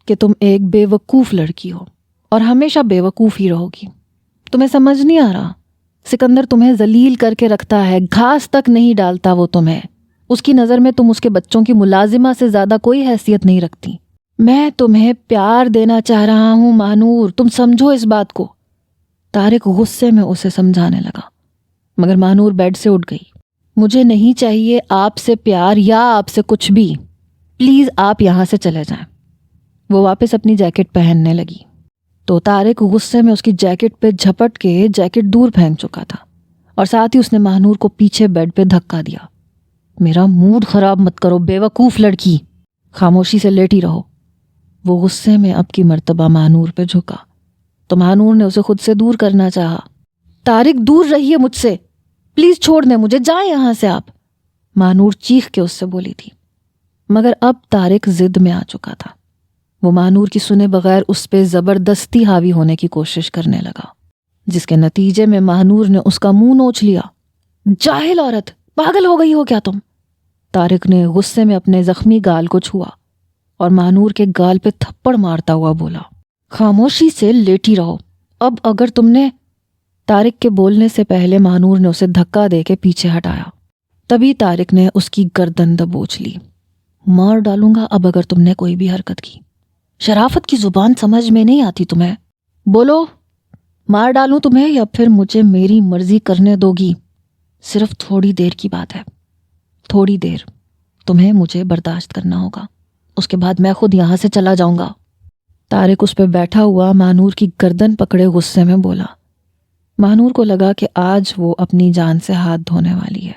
کہ تم ایک بے وقوف لڑکی ہو اور ہمیشہ بے وقوف ہی رہو گی۔ تمہیں سمجھ نہیں آ رہا، سکندر تمہیں ذلیل کر کے رکھتا ہے، گھاس تک نہیں ڈالتا وہ تمہیں، اس کی نظر میں تم اس کے بچوں کی ملازمہ سے زیادہ کوئی حیثیت نہیں رکھتی۔ میں تمہیں پیار دینا چاہ رہا ہوں ماہنور، تم سمجھو اس بات کو۔ طارق غصے میں اسے سمجھانے لگا، مگر ماہنور بیڈ سے اٹھ گئی۔ مجھے نہیں چاہیے آپ سے پیار یا آپ سے کچھ بھی، پلیز آپ یہاں سے چلے جائیں۔ وہ واپس اپنی جیکٹ پہننے لگی تو طارق غصے میں اس کی جیکٹ پہ جھپٹ کے جیکٹ دور پھینک چکا تھا، اور ساتھ ہی اس نے ماہنور کو پیچھے بیڈ پہ دھکا دیا۔ میرا موڈ خراب مت کرو بے وقوف لڑکی، خاموشی سے لیٹی رہو۔ وہ غصے میں اب کی مرتبہ ماہنور پہ جھکا تو ماہنور نے اسے خود سے دور کرنا چاہا۔ طارق دور رہیے مجھ سے، پلیز چھوڑ دیں مجھے، جائیں یہاں سے آپ، ماہنور چیخ کے اس سے بولی تھی۔ مگر اب طارق ضد میں آ چکا تھا۔ وہ ماہنور کی سنے بغیر اس پہ زبردستی حاوی ہونے کی کوشش کرنے لگا، جس کے نتیجے میں ماہنور نے اس کا منہ نوچ لیا۔ جاہل عورت، پاگل ہو گئی ہو کیا تم؟ طارق نے غصے میں اپنے زخمی گال کو چھوا اور ماہنور کے گال پہ تھپڑ مارتا ہوا بولا، خاموشی سے لیٹی رہو، اب اگر تم نے… طارق کے بولنے سے پہلے ماہنور نے اسے دھکا دے کے پیچھے ہٹایا۔ تبھی طارق نے اس کی گردن دبوچ لی۔ مار ڈالوں گا اب اگر تم نے کوئی بھی حرکت کی۔ شرافت کی زبان سمجھ میں نہیں آتی تمہیں؟ بولو، مار ڈالوں تمہیں یا پھر مجھے میری مرضی کرنے دو گی؟ صرف تھوڑی دیر کی بات ہے، تھوڑی دیر، تمہیں مجھے برداشت کرنا ہوگا، اس کے بعد میں خود یہاں سے چلا جاؤں گا۔ طارق اس پہ بیٹھا ہوا ماہنور کی گردن پکڑے غصے میں بولا۔ ماہنور کو لگا کہ آج وہ اپنی جان سے ہاتھ دھونے والی ہے،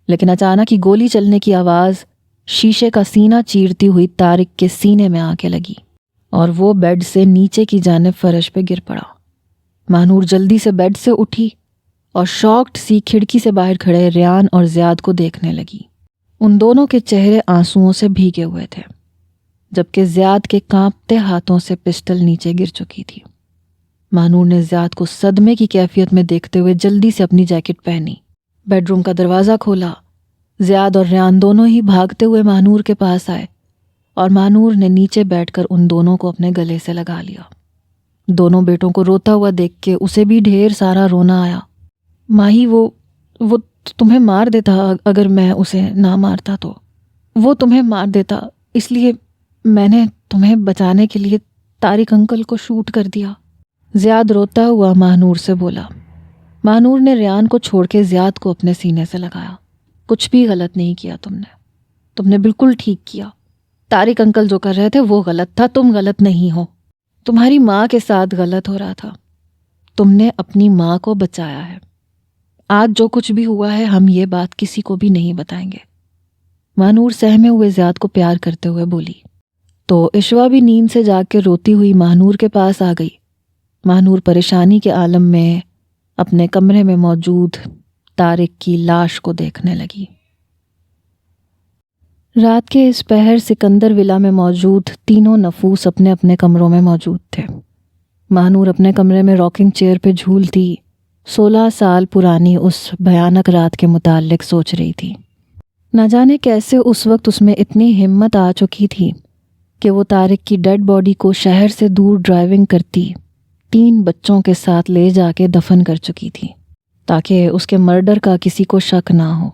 لیکن اچانک ہی گولی چلنے کی آواز شیشے کا سینہ چیرتی ہوئی طارق کے سینے میں آ کے لگی اور وہ بیڈ سے نیچے کی جانب فرش پہ گر پڑا۔ ماہنور جلدی سے بیڈ سے اٹھی اور شاکڈ سی کھڑکی سے باہر کھڑے ریان اور زیاد کو دیکھنے لگی۔ ان دونوں کے چہرے آنسوؤں سے بھیگے ہوئے تھے، جبکہ زیاد کے کانپتے ہاتھوں سے پسٹل نیچے گر چکی تھی۔ ماہنور نے زیاد کو صدمے کی کیفیت میں دیکھتے ہوئے جلدی سے اپنی جیکٹ پہنی، بیڈ روم کا دروازہ کھولا۔ زیاد اور ریان دونوں ہی بھاگتے ہوئے ماہنور کے پاس آئے اور ماہنور نے نیچے بیٹھ کر ان دونوں کو اپنے گلے سے لگا لیا۔ دونوں بیٹوں کو روتا ہوا دیکھ کے اسے بھی ڈھیر سارا رونا آیا۔ ماہی وہ تمہیں مار دیتا اگر میں اسے نہ مارتا تو، وہ تمہیں مار دیتا، اس لیے میں نے تمہیں بچانے کے لیے طارق انکل کو شوٹ کر دیا۔ زیاد روتا ہوا ماہنور سے بولا۔ ماہنور نے ریان کو چھوڑ کے زیاد کو اپنے سینے سے لگایا۔ کچھ بھی غلط نہیں کیا تم نے بالکل ٹھیک کیا۔ طارق انکل جو کر رہے تھے وہ غلط تھا، تم غلط نہیں ہو۔ تمہاری ماں کے ساتھ غلط ہو رہا تھا، تم نے اپنی ماں کو بچایا ہے۔ آج جو کچھ بھی ہوا ہے ہم یہ بات کسی کو بھی نہیں بتائیں گے۔ ماہنور سہمے ہوئے زیاد کو پیار کرتے ہوئے بولی تو اشوا بھی نیند سے جاگ کے روتی ہوئی ماہنور کے پاس آ گئی۔ ماہنور پریشانی کے عالم میں اپنے کمرے میں موجود طارق کی لاش کو دیکھنے لگی۔ رات کے اس پہر سکندر ولا میں موجود تینوں نفوس اپنے اپنے کمروں میں موجود تھے۔ ماہنور اپنے کمرے میں راکنگ چیئر پہ جھولتی 16 سال پرانی اس بھیانک رات کے متعلق سوچ رہی تھی۔ نہ جانے کیسے اس وقت اس میں اتنی ہمت آ چکی تھی کہ وہ طارق کی ڈیڈ باڈی کو شہر سے دور ڈرائیونگ کرتی 3 بچوں کے ساتھ لے جا کے دفن کر چکی تھی تاکہ اس کے مرڈر کا کسی کو شک نہ ہو۔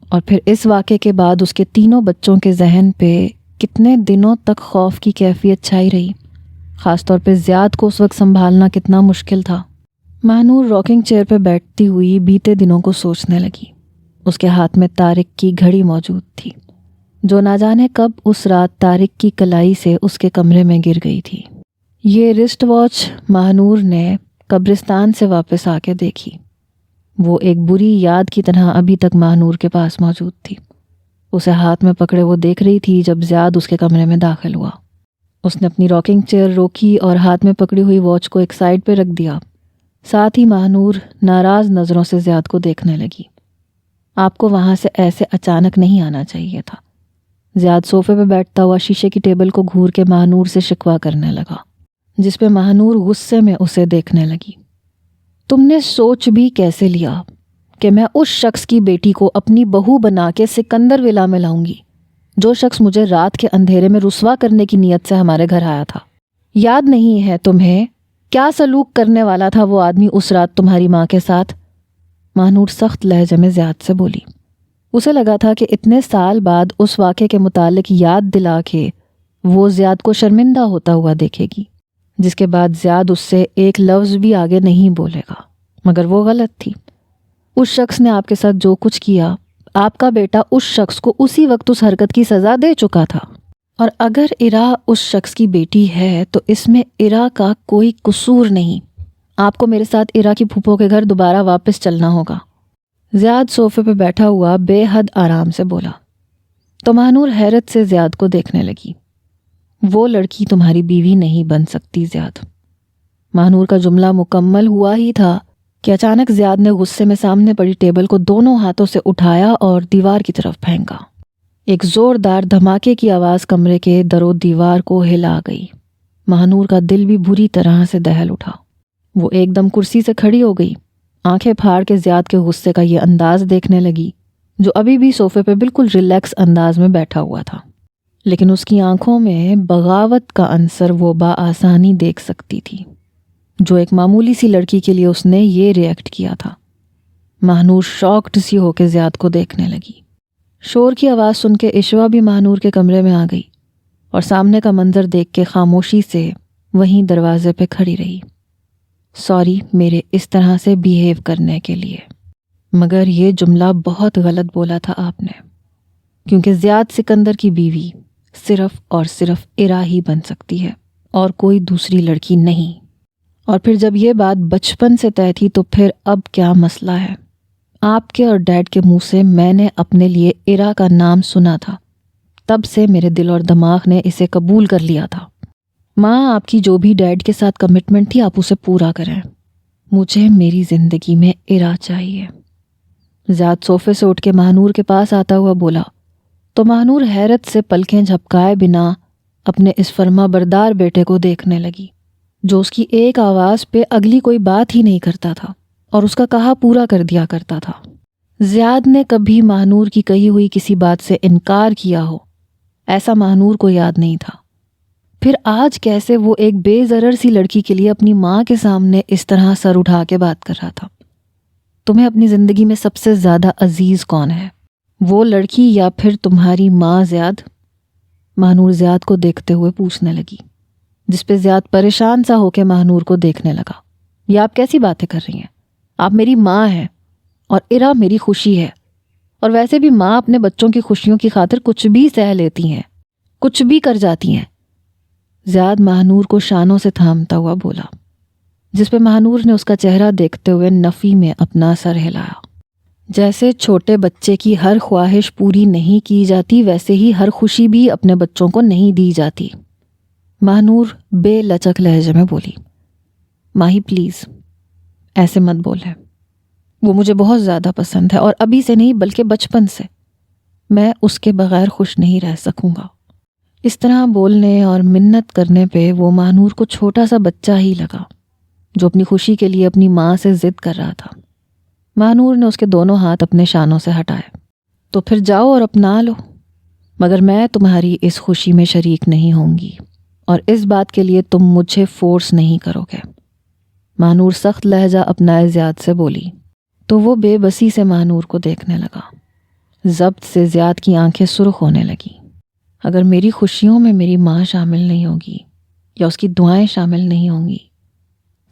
اور پھر اس واقعے کے بعد اس کے تینوں بچوں کے ذہن پہ کتنے دنوں تک خوف کی کیفیت چھائی رہی، خاص طور پہ زیاد کو اس وقت سنبھالنا کتنا مشکل تھا۔ ماہنور راکنگ چیئر پہ بیٹھتی ہوئی بیتے دنوں کو سوچنے لگی۔ اس کے ہاتھ میں طارق کی گھڑی موجود تھی جو نہ جانے کب اس رات طارق کی کلائی سے اس کے کمرے میں گر گئی تھی۔ یہ رسٹ واچ ماہنور نے قبرستان سے واپس آ کے دیکھی۔ وہ ایک بری یاد کی طرح ابھی تک ماہنور کے پاس موجود تھی۔ اسے ہاتھ میں پکڑے وہ دیکھ رہی تھی جب زیاد اس کے کمرے میں داخل ہوا۔ اس نے اپنی راکنگ چیئر روکی اور ہاتھ میں پکڑی ہوئی واچ کو ایک سائڈ پہ رکھ دیا۔ ساتھ ہی ماہنور ناراض نظروں سے زیاد کو دیکھنے لگی۔ آپ کو وہاں سے ایسے اچانک نہیں آنا چاہیے تھا۔ زیاد صوفے پہ بیٹھتا ہوا شیشے کی ٹیبل کو گھور کے ماہنور سے شکوہ کرنے لگا، جس پہ ماہنور غصے میں اسے دیکھنے لگی۔ تم نے سوچ بھی کیسے لیا کہ میں اس شخص کی بیٹی کو اپنی بہو بنا کے سکندر ولا میں لاؤں گی جو شخص مجھے رات کے اندھیرے میں رسوا کرنے کی نیت سے ہمارے گھر آیا تھا؟ یاد نہیں ہے تمہیں کیا سلوک کرنے والا تھا وہ آدمی اس رات تمہاری ماں کے ساتھ؟ ماہنور سخت لہجے میں زیاد سے بولی۔ اسے لگا تھا کہ اتنے سال بعد اس واقعے کے متعلق یاد دلا کے وہ زیاد کو شرمندہ ہوتا ہوا دیکھے گی، جس کے بعد زیاد اس سے ایک لفظ بھی آگے نہیں بولے گا۔ مگر وہ غلط تھی۔ اس شخص نے آپ کے ساتھ جو کچھ کیا، آپ کا بیٹا اس شخص کو اسی وقت اس حرکت کی سزا دے چکا تھا، اور اگر ارا اس شخص کی بیٹی ہے تو اس میں ارا کا کوئی قصور نہیں۔ آپ کو میرے ساتھ ارا کی پھوپھو کے گھر دوبارہ واپس چلنا ہوگا۔ زیاد صوفے پہ بیٹھا ہوا بے حد آرام سے بولا تو ماہنور حیرت سے زیاد کو دیکھنے لگی۔ وہ لڑکی تمہاری بیوی نہیں بن سکتی زیاد۔ ماہنور کا جملہ مکمل ہوا ہی تھا کہ اچانک زیاد نے غصے میں سامنے پڑی ٹیبل کو دونوں ہاتھوں سے اٹھایا اور دیوار کی طرف پھینکا۔ ایک زوردار دھماکے کی آواز کمرے کے در و دیوار کو ہلا گئی۔ ماہنور کا دل بھی بری طرح سے دہل اٹھا۔ وہ ایک دم کرسی سے کھڑی ہو گئی، آنکھیں پھاڑ کے زیاد کے غصے کا یہ انداز دیکھنے لگی، جو ابھی بھی صوفے پہ بالکل ریلیکس انداز میں بیٹھا ہوا تھا، لیکن اس کی آنکھوں میں بغاوت کا عنصر وہ بآسانی دیکھ سکتی تھی، جو ایک معمولی سی لڑکی کے لیے اس نے یہ ریئیکٹ کیا تھا۔ ماہنور شاکڈ سی ہو کے زیاد کو دیکھنے لگی۔ شور کی آواز سن کے عشوہ بھی ماہنور کے کمرے میں آ گئی اور سامنے کا منظر دیکھ کے خاموشی سے وہیں دروازے پہ کھڑی رہی۔ سوری میرے اس طرح سے بیہیو کرنے کے لیے، مگر یہ جملہ بہت غلط بولا تھا آپ نے، کیونکہ زیاد سکندر کی بیوی صرف اور صرف ارا ہی بن سکتی ہے اور کوئی دوسری لڑکی نہیں۔ اور پھر جب یہ بات بچپن سے طے تھی تو پھر اب کیا مسئلہ ہے؟ آپ کے اور ڈیڈ کے منہ سے میں نے اپنے لیے ارا کا نام سنا تھا، تب سے میرے دل اور دماغ نے اسے قبول کر لیا تھا۔ ماں، آپ کی جو بھی ڈیڈ کے ساتھ کمٹمنٹ تھی آپ اسے پورا کریں۔ مجھے میری زندگی میں ارا چاہیے۔ زیاد صوفے سے اٹھ کے ماہنور کے پاس آتا ہوا بولا تو ماہنور حیرت سے پلکیں جھپکائے بنا اپنے اس فرما بردار بیٹے کو دیکھنے لگی، جو اس کی ایک آواز پہ اگلی کوئی بات ہی نہیں کرتا تھا اور اس کا کہا پورا کر دیا کرتا تھا۔ زیاد نے کبھی ماہنور کی کہی ہوئی کسی بات سے انکار کیا ہو، ایسا ماہنور کو یاد نہیں تھا۔ پھر آج کیسے وہ ایک بے ضرر سی لڑکی کے لیے اپنی ماں کے سامنے اس طرح سر اٹھا کے بات کر رہا تھا؟ تمہیں اپنی زندگی میں سب سے زیادہ عزیز کون ہے، وہ لڑکی یا پھر تمہاری ماں زیاد؟ ماہنور زیاد کو دیکھتے ہوئے پوچھنے لگی، جس پہ زیاد پریشان سا ہو کے ماہنور کو دیکھنے لگا۔ یہ آپ کیسی باتیں کر رہی ہیں؟ آپ میری ماں ہیں اور ارا میری خوشی ہے، اور ویسے بھی ماں اپنے بچوں کی خوشیوں کی خاطر کچھ بھی سہ لیتی ہیں، کچھ بھی کر جاتی ہیں۔ زیاد ماہنور کو شانوں سے تھامتا ہوا بولا، جس پہ ماہنور نے اس کا چہرہ دیکھتے ہوئے نفی میں اپنا سر ہلایا۔ جیسے چھوٹے بچے کی ہر خواہش پوری نہیں کی جاتی، ویسے ہی ہر خوشی بھی اپنے بچوں کو نہیں دی جاتی۔ ماہنور بے لچک لہجے میں بولی، ماہی پلیز ایسے مت بولے، وہ مجھے بہت زیادہ پسند ہے، اور ابھی سے نہیں بلکہ بچپن سے۔ میں اس کے بغیر خوش نہیں رہ سکوں گا۔ اس طرح بولنے اور منت کرنے پہ وہ ماہنور کو چھوٹا سا بچہ ہی لگا، جو اپنی خوشی کے لیے اپنی ماں سے ضد کر رہا تھا۔ ماہنور نے اس کے دونوں ہاتھ اپنے شانوں سے ہٹائے۔ تو پھر جاؤ اور اپنا لو، مگر میں تمہاری اس خوشی میں شریک نہیں ہوں گی، اور اس بات کے لیے تم مجھے فورس نہیں کرو گے۔ ماہنور سخت لہجہ اپنائے زیاد سے بولی تو وہ بے بسی سے ماہنور کو دیکھنے لگا۔ ضبط سے زیاد کی آنکھیں سرخ ہونے لگیں۔ اگر میری خوشیوں میں میری ماں شامل نہیں ہوگی یا اس کی دعائیں شامل نہیں ہوں گی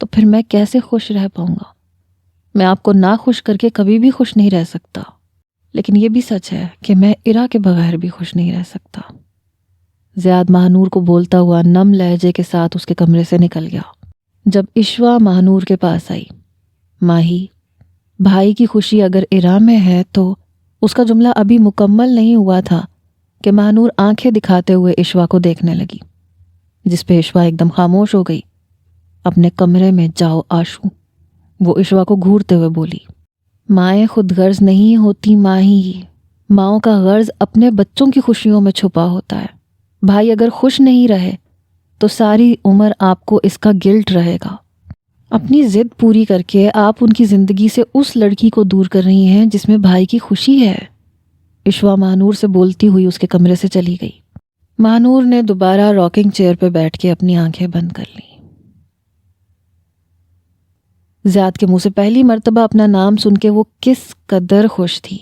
تو پھر میں کیسے خوش رہ پاؤں گا؟ میں آپ کو ناخوش کر کے کبھی بھی خوش نہیں رہ سکتا، لیکن یہ بھی سچ ہے کہ میں ارا کے بغیر بھی خوش نہیں رہ سکتا۔ زیاد ماہنور کو بولتا ہوا نم لہجے کے ساتھ اس کے کمرے سے نکل گیا۔ جب عشوہ ماہنور کے پاس آئی، ماہی، بھائی کی خوشی اگر ارا میں ہے تو اس کا جملہ ابھی مکمل نہیں ہوا تھا کہ ماہنور آنکھیں دکھاتے ہوئے عشوہ کو دیکھنے لگی، جس پہ عشوہ ایک دم خاموش ہو گئی۔ اپنے کمرے میں جاؤ آشو، وہ عشوہ کو گھورتے ہوئے بولی۔ مائیں خود غرض نہیں ہوتی ماہی، ماؤں کا غرض اپنے بچوں کی خوشیوں میں چھپا ہوتا ہے۔ بھائی اگر خوش نہیں رہے تو ساری عمر آپ کو اس کا گلٹ رہے گا۔ اپنی ضد پوری کر کے آپ ان کی زندگی سے اس لڑکی کو دور کر رہی ہیں جس میں بھائی کی خوشی ہے۔ عشوہ ماہنور سے بولتی ہوئی اس کے کمرے سے چلی گئی۔ ماہنور نے دوبارہ راکنگ چیئر پہ بیٹھ کے اپنی آنکھیں بند کر لیں۔ زیاد کے منہ سے پہلی مرتبہ اپنا نام سن کے وہ کس قدر خوش تھی،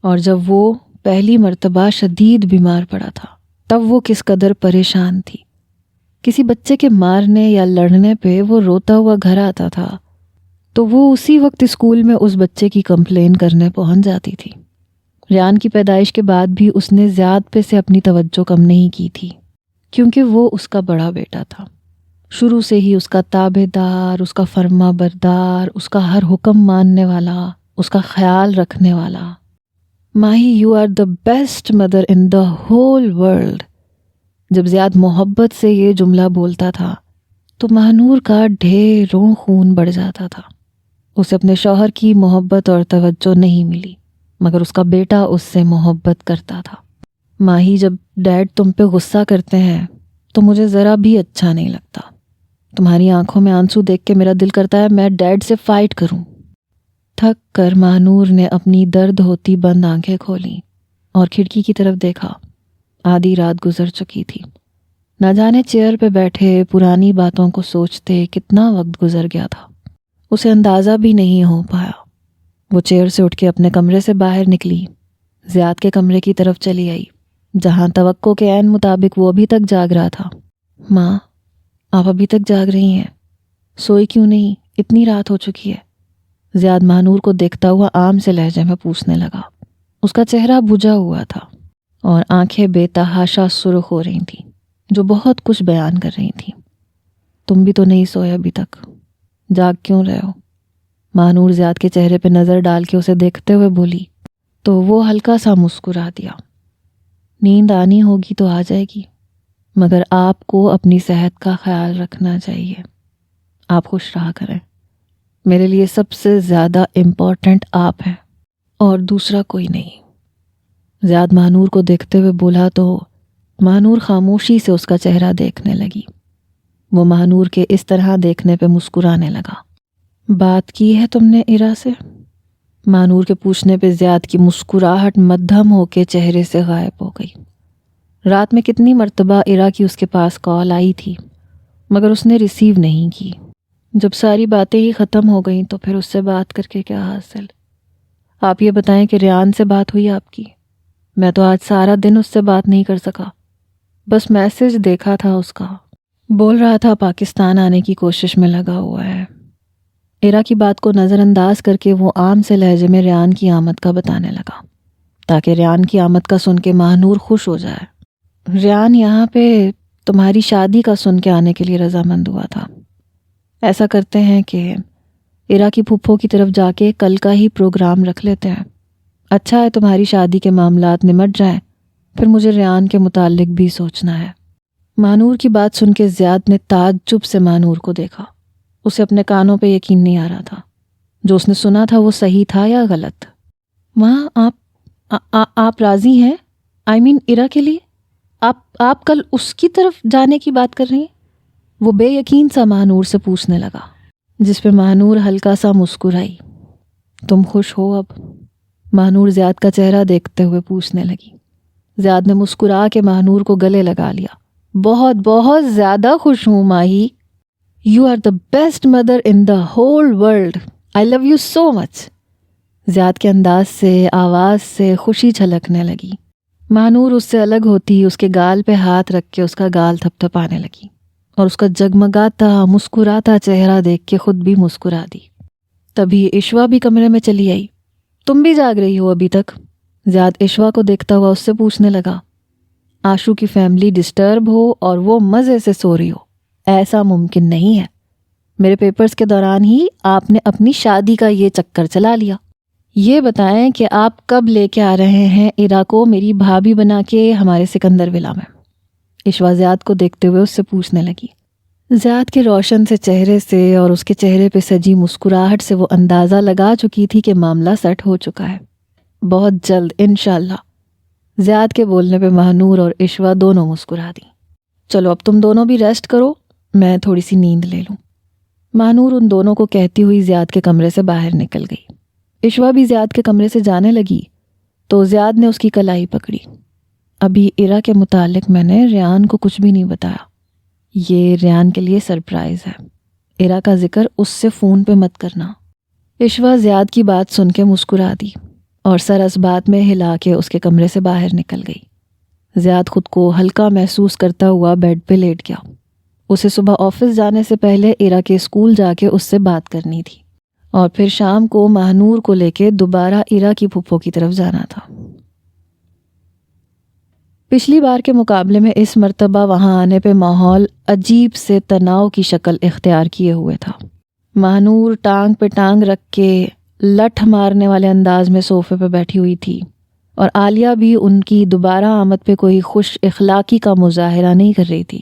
اور جب وہ پہلی مرتبہ شدید بیمار پڑا تھا تب وہ کس قدر پریشان تھی۔ کسی بچے کے مارنے یا لڑنے پہ وہ روتا ہوا گھر آتا تھا تو وہ اسی وقت اسکول میں اس بچے کی کمپلین کرنے پہنچ جاتی تھی۔ ریان کی پیدائش کے بعد بھی اس نے زیاد پہ سے اپنی توجہ کم نہیں کی تھی، کیونکہ وہ اس کا بڑا بیٹا تھا، شروع سے ہی اس کا تابع دار، اس کا فرما بردار، اس کا ہر حکم ماننے والا، اس کا خیال رکھنے والا۔ Mahi you are the best mother in the whole world. جب زیاد محبت سے یہ جملہ بولتا تھا تو مہنور کا ڈھیروں خون بڑھ جاتا تھا۔ اسے اپنے شوہر کی محبت اور توجہ نہیں ملی، مگر اس کا بیٹا اس سے محبت کرتا تھا۔ ماہی، جب ڈیڈ تم پہ غصہ کرتے ہیں تو مجھے ذرا بھی اچھا نہیں لگتا۔ تمہاری آنکھوں میں آنسو دیکھ کے میرا دل کرتا ہے میں ڈیڈ سے فائٹ کروں۔ تھک کر مہنور نے اپنی درد ہوتی بند آنکھیں کھولیں اور کھڑکی کی طرف دیکھا۔ آدھی رات گزر چکی تھی۔ نہ جانے چیئر پہ بیٹھے پرانی باتوں کو سوچتے کتنا وقت گزر گیا تھا، اسے اندازہ بھی نہیں ہو پایا۔ وہ چیئر سے اٹھ کے اپنے کمرے سے باہر نکلی، زیاد کے کمرے کی طرف چلی آئی، جہاں توقع کے عین مطابق وہ ابھی تک جاگ رہا تھا۔ ماں، آپ ابھی تک جاگ رہی ہیں؟ سوئی کیوں نہیں؟ اتنی رات ہو چکی ہے۔ زیاد مہنور کو دیکھتا ہوا عام سے لہجے میں پوچھنے لگا۔ اس کا چہرہ بجھا ہوا تھا اور آنکھیں بے تحاشا سرخ ہو رہی تھیں، جو بہت کچھ بیان کر رہی تھیں۔ تم بھی تو نہیں سوئے ابھی تک، جاگ کیوں رہے ہو؟ مہنور زیاد کے چہرے پہ نظر ڈال کے اسے دیکھتے ہوئے بولی تو وہ ہلکا سا مسکرا دیا۔ نیند آنی ہوگی تو آ جائے گی، مگر آپ کو اپنی صحت کا خیال رکھنا چاہیے۔ آپ خوش رہا کریں، میرے لیے سب سے زیادہ امپورٹنٹ آپ ہیں اور دوسرا کوئی نہیں۔ زیاد مہنور کو دیکھتے ہوئے بولا تو مہنور خاموشی سے اس کا چہرہ دیکھنے لگی۔ وہ مہنور کے اس طرح دیکھنے پہ مسکرانے لگا۔ بات کی ہے تم نے ایرا سے؟ مہنور کے پوچھنے پہ زیاد کی مسکراہٹ مدھم ہو کے چہرے سے غائب ہو گئی۔ رات میں کتنی مرتبہ ایرا کی اس کے پاس کال آئی تھی، مگر اس نے ریسیو نہیں کی۔ جب ساری باتیں ہی ختم ہو گئیں تو پھر اس سے بات کر کے کیا حاصل؟ آپ یہ بتائیں کہ ریان سے بات ہوئی آپ کی؟ میں تو آج سارا دن اس سے بات نہیں کر سکا، بس میسج دیکھا تھا اس کا، بول رہا تھا پاکستان آنے کی کوشش میں لگا ہوا ہے۔ ایرا کی بات کو نظر انداز کر کے وہ عام سے لہجے میں ریان کی آمد کا بتانے لگا، تاکہ ریان کی آمد کا سن کے مہنور خوش ہو جائے۔ ریان یہاں پہ تمہاری شادی کا سن کے آنے کے لیے رضامند ہوا تھا۔ ایسا کرتے ہیں کہ ایرا کی پھپھو کی طرف جا کے کل کا ہی پروگرام رکھ لیتے ہیں۔ اچھا ہے تمہاری شادی کے معاملات نمٹ جائیں، پھر مجھے ریان کے متعلق بھی سوچنا ہے۔ مہنور کی بات سن کے زیاد نے تعجب سے مہنور کو دیکھا۔ اسے اپنے کانوں پہ یقین نہیں آ رہا تھا۔ جو اس نے سنا تھا وہ صحیح تھا یا غلط؟ وہاں آپ راضی ہیں؟ ایرا کے لیے آپ کل اس کی طرف جانے کی بات کر رہی ہیں؟ وہ بے یقین سا مہنور سے پوچھنے لگا، جس پہ مہنور ہلکا سا مسکرائی۔ تم خوش ہو اب؟ مہنور زیاد کا چہرہ دیکھتے ہوئے پوچھنے لگی۔ زیاد نے مسکرا کے مہنور کو گلے لگا لیا۔ بہت بہت زیادہ خوش ہوں Mahi, you are the best mother in the whole world, I love you so much. زیاد کے انداز سے، آواز سے خوشی چھلکنے لگی۔ مہنور اس سے الگ ہوتی اس کے گال پہ ہاتھ رکھ کے اس کا گال تھپ تھپانے لگی اور اس کا جگمگاتا مسکراتا چہرہ دیکھ کے خود بھی مسکرا دی۔ تبھی ایشوا بھی کمرے میں چلی آئی۔ تم بھی جاگ رہی ہو ابھی تک؟ زیاد ایشوا کو دیکھتا ہوا اس سے پوچھنے لگا۔ آشو کی فیملی ڈسٹرب ہو اور وہ مزے سے سو رہی ہو، ایسا ممکن نہیں ہے۔ میرے پیپرز کے دوران ہی آپ نے اپنی شادی کا یہ چکر چلا لیا۔ یہ بتائیں کہ آپ کب لے کے آ رہے ہیں ایرا کو میری بھابھی بنا کے ہمارے سکندر ولا میں؟ ایشوا زیاد کو دیکھتے ہوئے اس سے پوچھنے لگی۔ زیاد کے روشن سے چہرے سے اور اس کے چہرے پہ سجی مسکراہٹ سے وہ اندازہ لگا چکی تھی کہ معاملہ سیٹ ہو چکا ہے۔ بہت جلد انشاءاللہ۔ زیاد کے بولنے پہ مہنور اور ایشوا دونوں مسکرا دی۔ چلو اب تم دونوں بھی ریسٹ کرو، میں تھوڑی سی نیند لے لوں۔ مہنور ان دونوں کو کہتی ہوئی زیاد کے کمرے سے باہر نکل گئی۔ ایشوا بھی زیاد کے کمرے سے جانے لگی تو زیاد نے اس کی کلائی پکڑی۔ ابھی ایرا کے متعلق میں نے ریان کو کچھ بھی نہیں بتایا، یہ ریان کے لیے سرپرائز ہے، ایرا کا ذکر اس سے فون پہ مت کرنا۔ ایشوا زیاد کی بات سن کے مسکرا دی اور سر اسبات میں ہلا کے اس کے کمرے سے باہر نکل گئی۔ زیاد خود کو ہلکا محسوس کرتا ہوا بیڈ پہ لیٹ گیا۔ اسے صبح آفس جانے سے پہلے ایرا کے اسکول جا کے اس سے بات کرنی تھی، اور پھر شام کو ماہنور کو لے کے دوبارہ ایرا کی پھپھو کی طرف جانا تھا۔ پچھلی بار کے مقابلے میں اس مرتبہ وہاں آنے پہ ماحول عجیب سے تناؤ کی شکل اختیار کیے ہوئے تھا۔ ماہنور ٹانگ پہ ٹانگ رکھ کے لٹھ مارنے والے انداز میں صوفے پہ بیٹھی ہوئی تھی، اور عالیہ بھی ان کی دوبارہ آمد پہ کوئی خوش اخلاقی کا مظاہرہ نہیں کر رہی تھی۔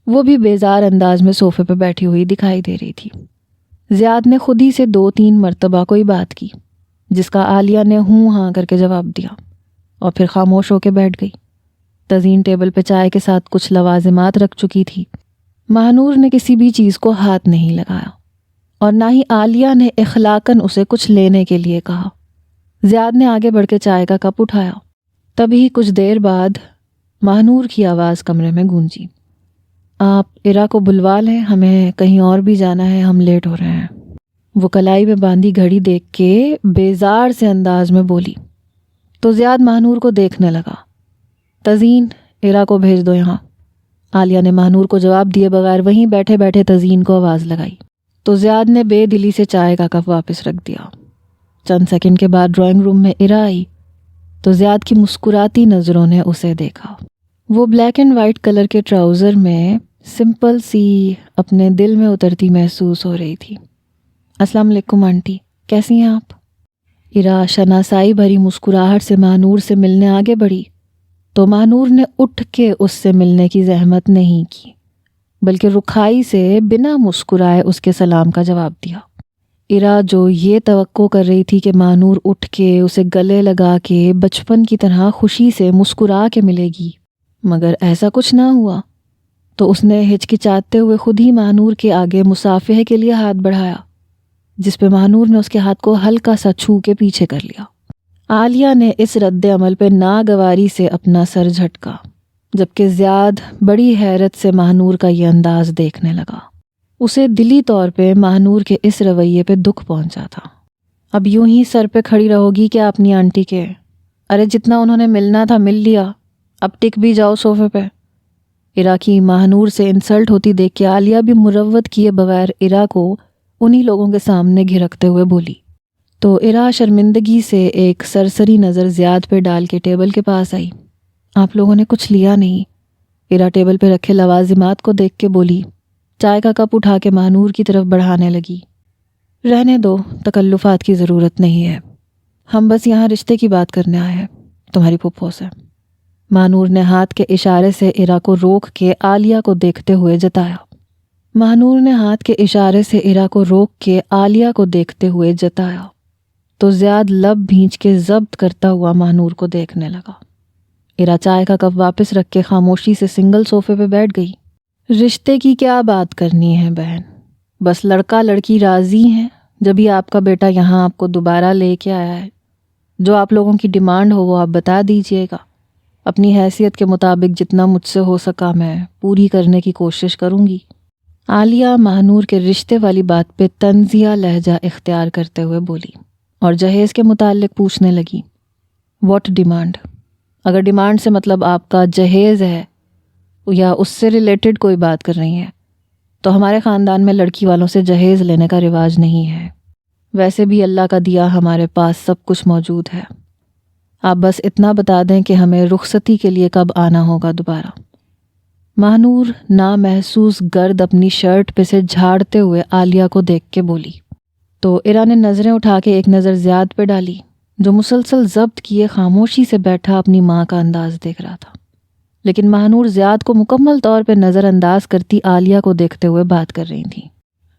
وہ بھی بیزار انداز میں صوفے پہ بیٹھی ہوئی دکھائی دے رہی تھی۔ زیاد نے خود ہی سے 2-3 مرتبہ کوئی بات کی، جس کا عالیہ نے ہوں ہاں کر کے جواب دیا، اور پھر خاموش ہو کے بیٹھ گئی۔ تزین ٹیبل پہ چائے کے ساتھ کچھ لوازمات رکھ چکی تھی۔ ماہنور نے کسی بھی چیز کو ہاتھ نہیں لگایا، اور نہ ہی عالیہ نے اخلاقاً اسے کچھ لینے کے لیے کہا۔ زیاد نے آگے بڑھ کے چائے کا کپ اٹھایا۔ تبھی کچھ دیر بعد ماہنور کی آواز کمرے میں گونجی، آپ ایرا کو بلوا لیں، ہمیں کہیں اور بھی جانا ہے، ہم لیٹ ہو رہے ہیں۔ وہ کلائی میں باندھی گھڑی دیکھ کے بیزار سے انداز میں بولی، تو زیاد ماہنور کو دیکھنے لگا۔ تزین، ایرا کو بھیج دو یہاں۔ عالیہ نے ماہنور کو جواب دیے بغیر وہیں بیٹھے بیٹھے تزین کو آواز لگائی، تو زیاد نے بے دلی سے چائے کا کپ واپس رکھ دیا۔ چند سیکنڈ کے بعد ڈرائنگ روم میں ایرا آئی تو زیاد کی مسکراتی نظروں نے اسے دیکھا۔ وہ بلیک اینڈ وائٹ کلر کے ٹراؤزر میں سمپل سی اپنے دل میں اترتی محسوس ہو رہی تھی۔ السلام علیکم آنٹی، کیسی ہیں آپ؟ ایرا شناسائی بھری مسکراہٹ سے ماہنور سے ملنے آگے بڑھی تو ماہنور نے اٹھ کے اس سے ملنے کی زحمت نہیں کی، بلکہ رکھائی سے بنا مسکرائے اس کے سلام کا جواب دیا۔ ایرا جو یہ توقع کر رہی تھی کہ ماہنور اٹھ کے اسے گلے لگا کے بچپن کی طرح خوشی سے مسکرا کے ملے گی، مگر ایسا کچھ نہ ہوا، تو اس نے ہچکچاتے ہوئے خود ہی ماہنور کے آگے مصافحے کے لیے ہاتھ بڑھایا، جس پہ ماہنور نے اس کے ہاتھ کو ہلکا سا چھو کے پیچھے کر لیا۔ عالیہ نے اس رد عمل پہ ناگواری سے اپنا سر جھٹکا، جبکہ زیاد بڑی حیرت سے ماہنور کا یہ انداز دیکھنے لگا۔ اسے دلی طور پہ ماہنور کے اس رویے پہ دکھ پہنچا تھا۔ اب یوں ہی سر پہ کھڑی رہو گی کیا اپنی آنٹی کے؟ ارے جتنا انہوں نے ملنا تھا مل لیا، اب ٹک بھی جاؤ صوفے پہ۔ ایرا کی ماہنور سے انسلٹ ہوتی دیکھ کے عالیہ بھی مروت کیے بغیر ایرا کو انہی لوگوں کے سامنے گھرکتے ہوئے بولی، تو ایرا شرمندگی سے ایک سرسری نظر زیاد پہ ڈال کے ٹیبل کے پاس آئی۔ آپ لوگوں نے کچھ لیا نہیں؟ ایرا ٹیبل پہ رکھے لوازمات کو دیکھ کے بولی، چائے کا کپ اٹھا کے ماہنور کی طرف بڑھانے لگی۔ رہنے دو، تکلفات کی ضرورت نہیں ہے، ہم بس یہاں رشتے کی بات کرنے آئے ہیں تمہاری پھپھو سے۔ ماہنور نے ہاتھ کے اشارے سے ایرا کو روک کے عالیہ کو دیکھتے ہوئے جتایا۔ ماہنور نے ہاتھ کے اشارے سے ایرا کو روک کے عالیہ کو دیکھتے ہوئے جتایا تو زیاد لب بھینچ کے ضبط کرتا ہوا ماہنور کو دیکھنے لگا۔ ایرا چائے کا کپ واپس رکھ کے خاموشی سے سنگل صوفے پہ بیٹھ گئی۔ رشتے کی کیا بات کرنی ہے بہن، بس لڑکا لڑکی راضی ہیں، جبھی آپ کا بیٹا یہاں آپ کو دوبارہ لے کے آیا ہے۔ جو آپ لوگوں کی ڈیمانڈ ہو وہ آپ بتا دیجئے گا، اپنی حیثیت کے مطابق جتنا مجھ سے ہو سکا میں پوری کرنے کی کوشش کروں گی۔ عالیہ ماہنور کے رشتے والی بات پہ طنزیہ لہجہ اختیار کرتے ہوئے بولی، اور جہیز کے متعلق پوچھنے لگی، واٹ ڈیمانڈ؟ اگر ڈیمانڈ سے مطلب آپ کا جہیز ہے یا اس سے ریلیٹڈ کوئی بات کر رہی ہیں، تو ہمارے خاندان میں لڑکی والوں سے جہیز لینے کا رواج نہیں ہے۔ ویسے بھی اللہ کا دیا ہمارے پاس سب کچھ موجود ہے، آپ بس اتنا بتا دیں کہ ہمیں رخصتی کے لیے کب آنا ہوگا دوبارہ۔ ماہنور نامحسوس گرد اپنی شرٹ پہ سے جھاڑتے ہوئے عالیہ کو دیکھ کے بولی، تو ایرا نے نظریں اٹھا کے ایک نظر زیاد پہ ڈالی، جو مسلسل ضبط کیے خاموشی سے بیٹھا اپنی ماں کا انداز دیکھ رہا تھا، لیکن ماہنور زیاد کو مکمل طور پہ نظر انداز کرتی عالیہ کو دیکھتے ہوئے بات کر رہی تھیں،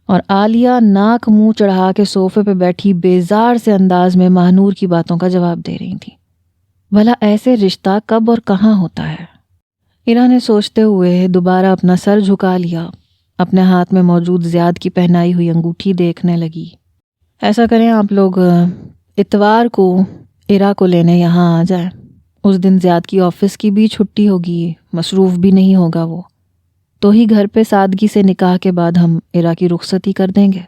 اور عالیہ ناک منہ چڑھا کے صوفے پہ بیٹھی بیزار سے انداز میں ماہنور کی باتوں کا جواب دے رہی تھیں۔ بھلا ایسے رشتہ کب اور کہاں ہوتا ہے؟ ایرا نے سوچتے ہوئے دوبارہ اپنا سر جھکا لیا، اپنے ہاتھ میں موجود زیاد کی پہنائی ہوئی انگوٹھی دیکھنے لگی۔ ایسا کریں آپ لوگ اتوار کو ایرا کو لینے یہاں آ جائیں، اس دن زیاد کی آفس کی بھی چھٹی ہوگی، مصروف بھی نہیں ہوگا وہ، تو ہی گھر پہ سادگی سے نکاح کے بعد ہم ایرا کی رخصتی کر دیں گے۔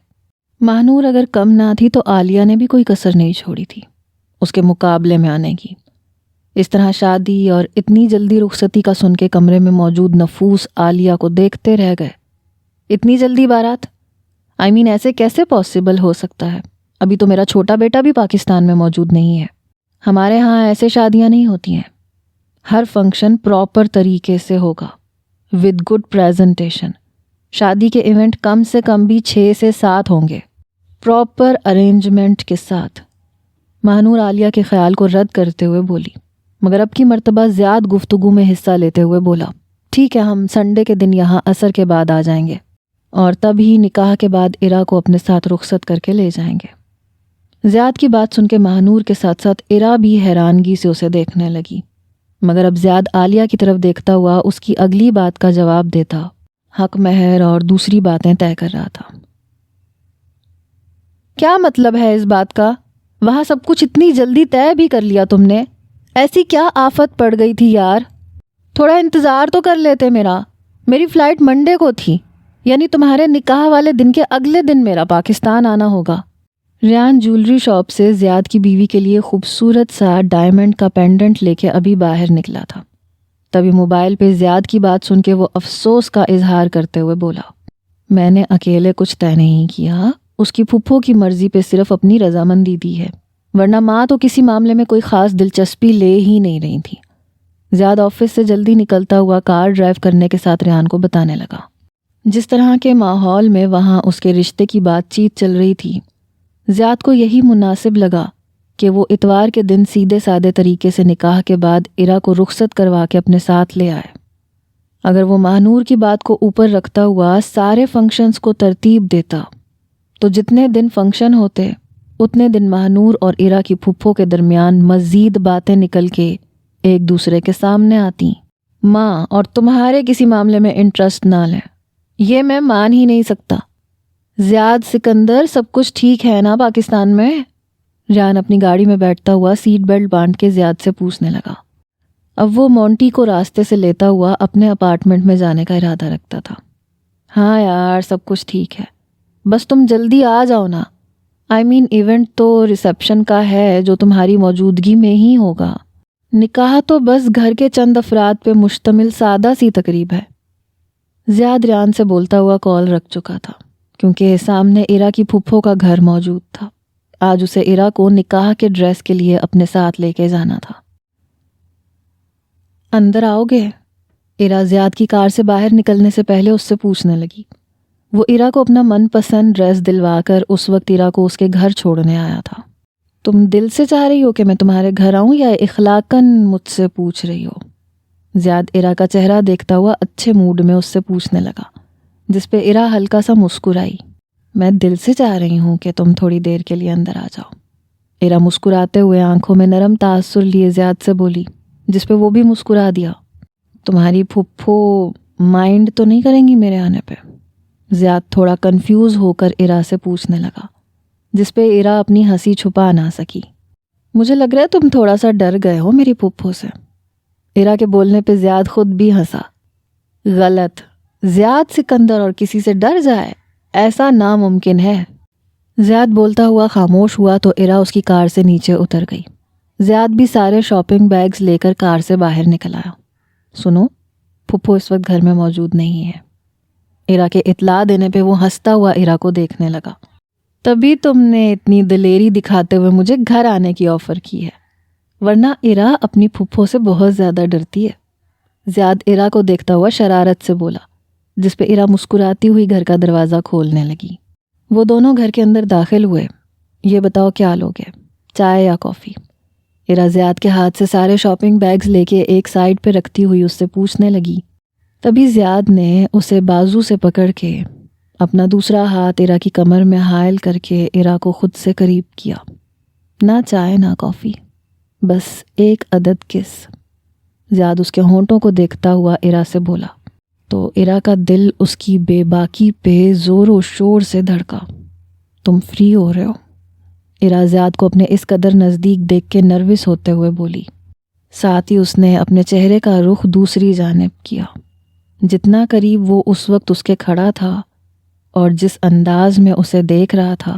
ماہنور اگر کم نہ تھی تو عالیہ نے بھی کوئی کسر نہیں چھوڑی تھی۔ اس کے مقابلے میں آنے کی۔ اس طرح شادی اور اتنی جلدی رخصتی کا سن کے کمرے میں موجود نفوس عالیہ کو دیکھتے رہ گئے۔ اتنی جلدی بارات؟ ایسے کیسے پاسبل ہو سکتا ہے؟ ابھی تو میرا چھوٹا بیٹا بھی پاکستان میں موجود نہیں ہے۔ ہمارے ہاں ایسے شادیاں نہیں ہوتی ہیں، ہر فنکشن پراپر طریقے سے ہوگا ود گڈ پریزنٹیشن۔ شادی کے ایونٹ کم سے کم بھی 6 سے 7 ہوں گے، پراپر ارینجمنٹ کے ساتھ۔ مہنور عالیہ کے خیال کو رد کرتے ہوئے بولی، مگر اب کی مرتبہ زیاد گفتگو میں حصہ لیتے ہوئے بولا، ٹھیک ہے، ہم سنڈے کے دن یہاں عصر کے بعد آ جائیں گے اور تب ہی نکاح کے بعد عرا کو اپنے ساتھ رخصت کر کے لے جائیں گے۔ زیاد کی بات سن کے مہنور کے ساتھ ساتھ عرا بھی حیرانگی سے اسے دیکھنے لگی، مگر اب زیاد عالیہ کی طرف دیکھتا ہوا اس کی اگلی بات کا جواب دیتا، حق مہر اور دوسری باتیں طے کر رہا تھا۔ کیا مطلب ہے اس بات کا؟ وہاں سب کچھ اتنی جلدی طے بھی کر لیا تم نے؟ ایسی کیا آفت پڑ گئی تھی یار؟ تھوڑا انتظار تو کر لیتے میری فلائٹ منڈے کو تھی، یعنی تمہارے نکاح والے دن کے اگلے دن میرا پاکستان آنا ہوگا۔ ریان جولری شاپ سے زیاد کی بیوی کے لیے خوبصورت سا ڈائمنڈ کا پینڈنٹ لے کے ابھی باہر نکلا تھا، تبھی موبائل پہ زیاد کی بات سن کے وہ افسوس کا اظہار کرتے ہوئے بولا، میں نے اکیلے کچھ طے نہیں کیا، اس کی پھپھو کی مرضی پہ صرف اپنی رضامندی دی ہے، ورنہ ماں تو کسی معاملے میں کوئی خاص دلچسپی لے ہی نہیں رہی تھی۔ زیاد آفس سے جلدی نکلتا ہوا کار ڈرائیو کرنے کے ساتھ ریان کو بتانے لگا، جس طرح کے ماحول میں وہاں اس کے رشتے کی بات چیت چل رہی تھی، زیاد کو یہی مناسب لگا کہ وہ اتوار کے دن سیدھے سادے طریقے سے نکاح کے بعد عرا کو رخصت کروا کے اپنے ساتھ لے آئے۔ اگر وہ مہنور کی بات کو اوپر رکھتا ہوا سارے فنکشنز کو ترتیب دیتا تو جتنے دن فنکشن ہوتے اتنے دن مہنور اور عرا کی پھپھو کے درمیان مزید باتیں نکل کے ایک دوسرے کے سامنے آتی۔ ماں اور تمہارے کسی معاملے میں انٹرسٹ نہ لیں، یہ میں مان ہی نہیں سکتا۔ زیاد سکندر، سب کچھ ٹھیک ہے نا پاکستان میں؟ ریان اپنی گاڑی میں بیٹھتا ہوا سیٹ بیلٹ باندھ کے زیاد سے پوچھنے لگا۔ اب وہ مونٹی کو راستے سے لیتا ہوا اپنے اپارٹمنٹ میں جانے کا ارادہ رکھتا تھا۔ ہاں یار، سب کچھ ٹھیک ہے، بس تم جلدی آ جاؤ نا۔ ایونٹ تو ریسیپشن کا ہے جو تمہاری موجودگی میں ہی ہوگا، نکاح تو بس گھر کے چند افراد پہ مشتمل سادہ سی تقریب ہے۔ زیاد ریان سے بولتا ہوا کال رکھ چکا تھا کیونکہ سامنے عرا کی پھپھو کا گھر موجود تھا۔ آج اسے عرا کو نکاح کے ڈریس کے لیے اپنے ساتھ لے کے جانا تھا۔ اندر آؤ گے؟ عرا زیاد کی کار سے باہر نکلنے سے پہلے اس سے پوچھنے لگی۔ وہ عرا کو اپنا من پسند ڈریس دلوا کر اس وقت عرا کو اس کے گھر چھوڑنے آیا تھا۔ تم دل سے چاہ رہی ہو کہ میں تمہارے گھر آؤں یا اخلاقاً مجھ سے پوچھ رہی ہو؟ زیاد عرا کا چہرہ دیکھتا ہوا اچھے موڈ میں اس سے پوچھنے لگا، جس پہ عرا ہلکا سا مسکرائی۔ میں دل سے چاہ رہی ہوں کہ تم تھوڑی دیر کے لیے اندر آ جاؤ۔ عرا مسکراتے ہوئے آنکھوں میں نرم تاثر لیے زیاد سے بولی، جس پہ وہ بھی مسکرا دیا۔ تمہاری پھپھو مائنڈ تو نہیں کریں گی میرے آنے پہ؟ زیاد تھوڑا کنفیوز ہو کر عرا سے پوچھنے لگا، جس پہ عرا اپنی ہنسی چھپا نہ سکی۔ مجھے لگ رہا ہے تم تھوڑا سا ڈر گئے ہو میری پھپھو سے۔ عرا کے بولنے پہ زیاد خود بھی ہنسا۔ غلط، زیاد سکندر اور کسی سے ڈر جائے ایسا ناممکن ہے۔ زیاد بولتا ہوا خاموش ہوا تو عرا اس کی کار سے نیچے اتر گئی۔ زیاد بھی سارے شاپنگ بیگز لے کر کار سے باہر نکل آیا۔ سنو، پھپھو اس وقت گھر میں موجود نہیں ہے۔ عرا کے اطلاع دینے پہ وہ ہنستا ہوا عرا کو دیکھنے لگا۔ تبھی تم نے اتنی دلیری دکھاتے ہوئے مجھے گھر آنے کی آفر کی ہے، ورنہ عرا اپنی پھپھو سے بہت زیادہ ڈرتی ہے۔ زیاد عرا کو دیکھتا ہوا شرارت سے بولا، جس پہ عرا مسکراتی ہوئی گھر کا دروازہ کھولنے لگی۔ وہ دونوں گھر کے اندر داخل ہوئے۔ یہ بتاؤ کیا لوگے، چائے یا کافی؟ عرا زیاد کے ہاتھ سے سارے شاپنگ بیگز لے کے ایک سائڈ پہ رکھتی ہوئی اس سے پوچھنے لگی۔ تبھی زیاد نے اسے بازو سے پکڑ کے اپنا دوسرا ہاتھ عرا کی کمر میں حائل کر کے عرا کو خود سے قریب کیا۔ نہ چائے نہ کافی، بس ایک عدد کس۔ زیاد اس کے ہونٹوں کو دیکھتا ہوا عرا سے بولا تو عرا کا دل اس کی بے باکی پہ زور و شور سے دھڑکا۔ تم فری ہو رہے ہو؟ عرا زیاد کو اپنے اس قدر نزدیک دیکھ کے نروس ہوتے ہوئے بولی۔ ساتھ ہی اس نے اپنے چہرے کا رخ دوسری جانب کیا۔ جتنا قریب وہ اس وقت اس کے کھڑا تھا اور جس انداز میں اسے دیکھ رہا تھا،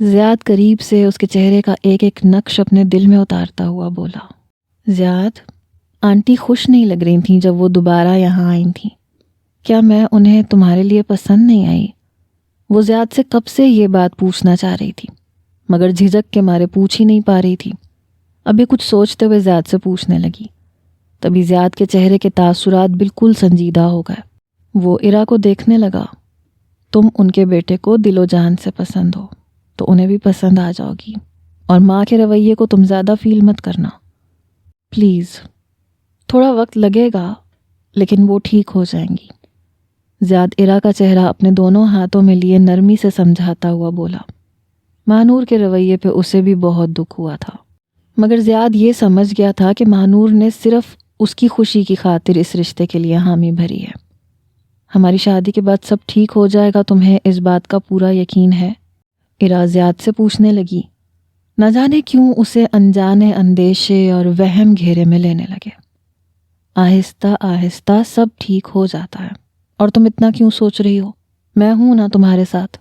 زیاد قریب سے اس کے چہرے کا ایک ایک نقش اپنے دل میں اتارتا ہوا بولا، زیاد، آنٹی خوش نہیں لگ رہی تھیں جب وہ دوبارہ یہاں آئی تھیں۔ کیا میں انہیں تمہارے لیے پسند نہیں آئی؟ وہ زیاد سے کب سے یہ بات پوچھنا چاہ رہی تھی، مگر جھجک کے مارے پوچھ ہی نہیں پا رہی تھی۔ ابھی کچھ سوچتے ہوئے زیاد سے پوچھنے لگی، تبھی زیاد کے چہرے کے تاثرات بالکل سنجیدہ ہو گئے۔ وہ ارا کو دیکھنے لگا، تم ان کے بیٹے کو دل و جان سے پسند ہو تو انہیں بھی پسند آ جاؤ گی، اور ماں کے رویے کو تم زیادہ فیل مت کرنا پلیز۔ تھوڑا وقت لگے گا لیکن وہ ٹھیک ہو جائیں گی۔ زیاد ارا کا چہرہ اپنے دونوں ہاتھوں میں لیے نرمی سے سمجھاتا ہوا بولا۔ ماہنور کے رویے پہ اسے بھی بہت دکھ ہوا تھا، مگر زیاد یہ سمجھ گیا تھا کہ ماہنور نے صرف اس کی خوشی کی خاطر اس رشتے کے لیے حامی بھری ہے۔ ہماری شادی کے بعد سب ٹھیک ہو جائے گا، تمہیں اس بات کا پورا یقین ہے؟ ارا زیاد سے پوچھنے لگی۔ نہ جانے کیوں اسے انجانے اندیشے اور وہم گھیرے میں لینے لگے۔ آہستہ آہستہ سب ٹھیک ہو جاتا ہے، اور تم اتنا کیوں سوچ رہی ہو؟ میں ہوں نا تمہارے ساتھ۔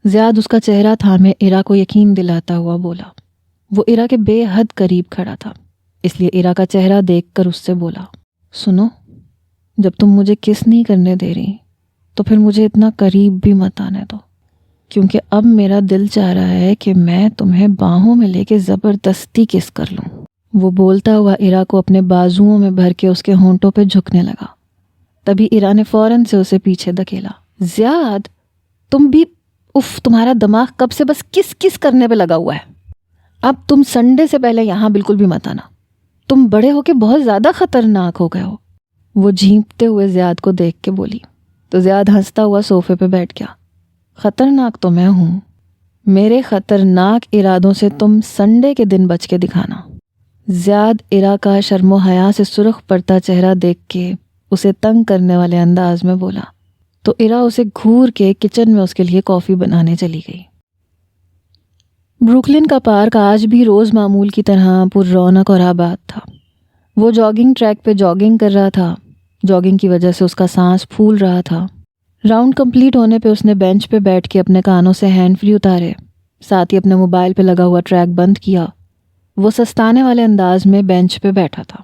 زیاد اس کا چہرہ تھامے ارا کو یقین دلاتا ہوا بولا۔ وہ ارا کے بے حد قریب کھڑا تھا، اس لیے ارا کا چہرہ دیکھ کر اس سے بولا، سنو، جب تم مجھے کس نہیں کرنے دے رہی تو پھر مجھے اتنا قریب بھی مت آنے دو، کیونکہ اب میرا دل چاہ رہا ہے کہ میں تمہیں باہوں میں لے کے زبردستی کس کر لوں۔ وہ بولتا ہوا ارا کو اپنے بازوؤں میں بھر کے اس کے ہونٹوں پہ جھکنے لگا۔ تبھی ارا نے فوراً سے اسے پیچھے دھکیلا۔ زیاد، تم بھی، تمہارا دماغ کب سے بس کس کس کرنے پہ لگا ہوا ہے؟ اب تم سنڈے سے پہلے یہاں بالکل بھی مت آنا، تم بڑے ہو کے بہت زیادہ خطرناک ہو گئے ہو۔ وہ جھینپتے ہوئے زیاد کو دیکھ کے بولی، تو زیاد ہنستا ہوا صوفے پہ بیٹھ گیا۔ خطرناک تو میں ہوں، میرے خطرناک ارادوں سے تم سنڈے کے دن بچ کے دکھانا۔ زیاد ارا کا شرم و حیا سے سرخ پڑتا چہرہ دیکھ کے اسے تنگ کرنے والے انداز میں بولا، تو ارا اسے گھور کے کچن میں اس کے لیے کافی بنانے چلی گئی۔ بروکلن کا پارک آج بھی روز معمول کی طرح پر رونق اور آباد تھا۔ وہ جاگنگ ٹریک پہ جاگنگ کر رہا تھا۔ جاگنگ کی وجہ سے اس کا سانس پھول رہا تھا۔ راؤنڈ کمپلیٹ ہونے پہ اس نے بینچ پہ بیٹھ کے اپنے کانوں سے ہینڈ فری اتارے، ساتھ ہی اپنے موبائل پہ لگا ہوا ٹریک بند کیا۔ وہ سستانے والے انداز میں بینچ پہ بیٹھا تھا۔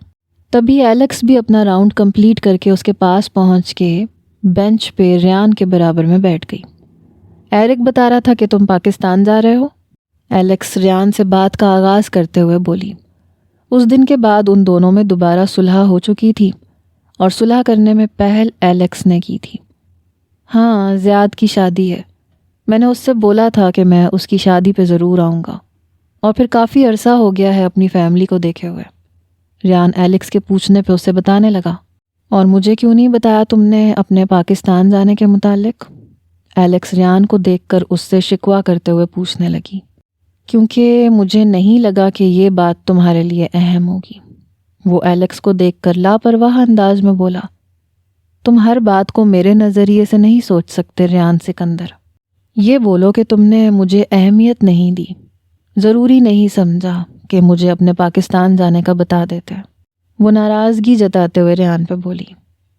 تبھی ایلیکس بھی اپنا راؤنڈ کمپلیٹ کر کے اس کے پاس پہنچ کے بینچ پہ ریان کے برابر میں بیٹھ گئی۔ ایرک بتا رہا تھا کہ تم پاکستان جا رہے ہو؟ ایلیکس ریان سے بات کا آغاز کرتے ہوئے بولی۔ اس دن کے بعد ان دونوں میں دوبارہ صلح ہو چکی تھی، اور صلح کرنے میں پہل ایلیکس نے کی تھی۔ ہاں، زیاد کی شادی ہے، میں نے اس سے بولا تھا کہ میں اس کی شادی پہ ضرور آؤں گا، اور پھر کافی عرصہ ہو گیا ہے اپنی فیملی کو دیکھے ہوئے۔ ریان ایلیکس کے پوچھنے پہ اسے بتانے لگا۔ اور مجھے کیوں نہیں بتایا تم نے اپنے پاکستان جانے کے متعلق؟ ایلیکس ریان کو دیکھ کر اس سے شکوہ کرتے ہوئے پوچھنے لگی۔ کیونکہ مجھے نہیں لگا کہ یہ بات تمہارے لیے اہم ہوگی۔ وہ ایلیکس کو دیکھ کر لاپرواہ انداز میں بولا، تم ہر بات کو میرے نظریے سے نہیں سوچ سکتے ریان سکندر۔ یہ بولو کہ تم نے مجھے اہمیت نہیں دی، ضروری نہیں سمجھا کہ مجھے اپنے پاکستان جانے کا بتا دیتے۔ وہ ناراضگی جتاتے ہوئے ریان پہ بولی،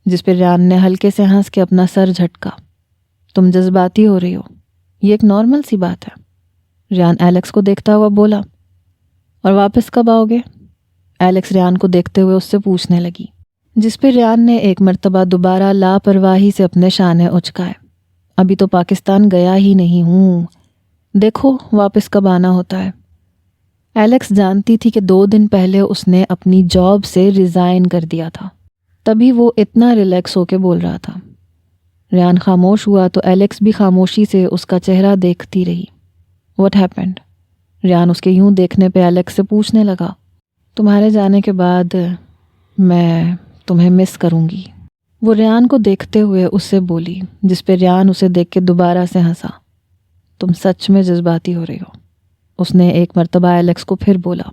جس پہ ریان نے ہلکے سے ہنس کے اپنا سر جھٹکا۔ تم جذباتی ہو رہی ہو، یہ ایک نارمل سی بات ہے۔ ریان ایلیکس کو دیکھتا ہوا بولا، اور واپس کب آؤ گے؟ ایلیکس ریان کو دیکھتے ہوئے اس سے پوچھنے لگی، جس پہ ریان نے ایک مرتبہ دوبارہ لاپرواہی سے اپنے شانے اچکائے۔ ابھی تو پاکستان گیا ہی نہیں ہوں، دیکھو واپس کب آنا ہوتا ہے۔ ایلیکس جانتی تھی کہ 2 دن پہلے اس نے اپنی جاب سے ریزائن کر دیا تھا، تبھی وہ اتنا ریلیکس ہو کے بول رہا تھا۔ ریان خاموش ہوا تو ایلیکس بھی خاموشی سے اس کا چہرہ دیکھتی رہی۔ What happened? ریان اس کے یوں دیکھنے پہ ایلیکس سے پوچھنے لگا۔ تمہارے جانے کے بعد میں تمہیں مس کروں گی، وہ ریان کو دیکھتے ہوئے اس سے بولی، جس پہ ریان اسے دیکھ کے دوبارہ سے ہنسا۔ تم سچ میں جذباتی ہو رہی ہو، اس نے ایک مرتبہ ایلیکس کو پھر بولا۔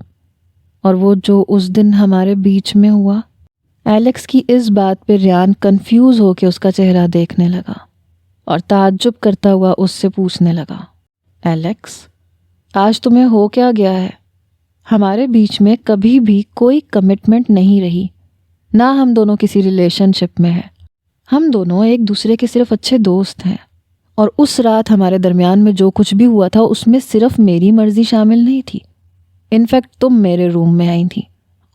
اور وہ جو اس دن ہمارے بیچ میں ہوا؟ ایلیکس کی اس بات پہ ریان کنفیوز ہو کے اس کا چہرہ دیکھنے لگا، اور تعجب کرتا ہوا اس سے پوچھنے لگا، ایلیکس، آج تمہیں ہو کیا گیا ہے؟ ہمارے بیچ میں کبھی بھی کوئی کمٹمنٹ نہیں رہی، نہ ہم دونوں کسی ریلیشن شپ میں ہیں۔ ہم دونوں ایک دوسرے کے صرف اچھے دوست ہیں، اور اس رات ہمارے درمیان میں جو کچھ بھی ہوا تھا اس میں صرف میری مرضی شامل نہیں تھی. انفیکٹ تم میرے روم میں آئی تھیں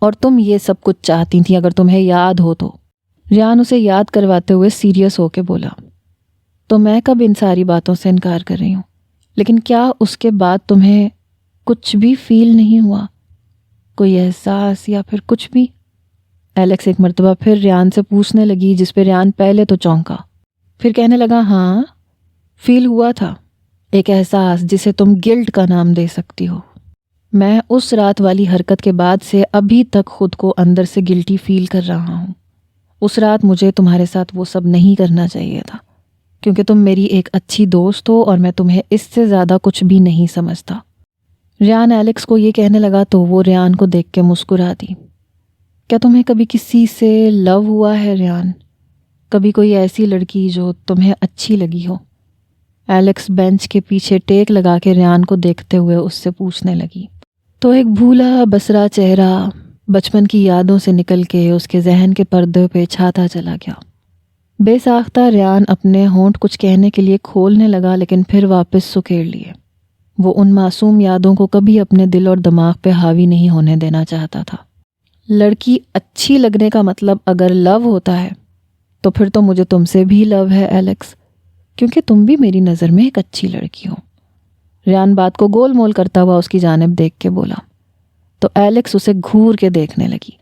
اور تم یہ سب کچھ چاہتی تھیں اگر تمہیں یاد ہو تو. ریان اسے یاد کرواتے ہوئے سیریس ہو کے بولا. تو میں کب ان ساری باتوں سے انکار کر رہی ہوں، لیکن کیا اس کے بعد تمہیں کچھ بھی فیل نہیں ہوا، کوئی احساس یا پھر کچھ بھی؟ ایلیکس ایک مرتبہ پھر ریان سے پوچھنے لگی، جس پہ ریان پہلے تو چونکا، پھر کہنے لگا ہاں فیل ہوا تھا، ایک احساس جسے تم گلٹ کا نام دے سکتی ہو. میں اس رات والی حرکت کے بعد سے ابھی تک خود کو اندر سے گلٹی فیل کر رہا ہوں. اس رات مجھے تمہارے ساتھ وہ سب نہیں کرنا چاہیے تھا، کیونکہ تم میری ایک اچھی دوست ہو اور میں تمہیں اس سے زیادہ کچھ بھی نہیں سمجھتا. ریان ایلیکس کو یہ کہنے لگا تو وہ ریان کو دیکھ کے مسکرا دی. کیا تمہیں کبھی کسی سے لو ہوا ہے ریان؟ کبھی کوئی ایسی لڑکی جو تمہیں اچھی لگی ہو؟ ایلیکس بینچ کے پیچھے ٹیک لگا کے ریان کو دیکھتے ہوئے اس سے پوچھنے لگی. تو ایک بھولا بسرا چہرہ بچپن کی یادوں سے نکل کے اس کے ذہن کے پردے پہ چھاتا چلا گیا. بے ساختہ ریان اپنے ہونٹ کچھ کہنے کے لیے کھولنے لگا، لیکن پھر واپس سکیڑ لیے. وہ ان معصوم یادوں کو کبھی اپنے دل اور دماغ پہ حاوی نہیں ہونے دینا چاہتا تھا. لڑکی اچھی لگنے کا مطلب اگر لو ہوتا ہے تو پھر تو مجھے تم سے بھی لو ہے ایلیکس، کیونکہ تم بھی میری نظر میں ایک اچھی لڑکی ہو. ریان بات کو گول مول کرتا ہوا اس کی جانب دیکھ کے بولا. تو ایلیکس اسے گھور کے دیکھنے لگی.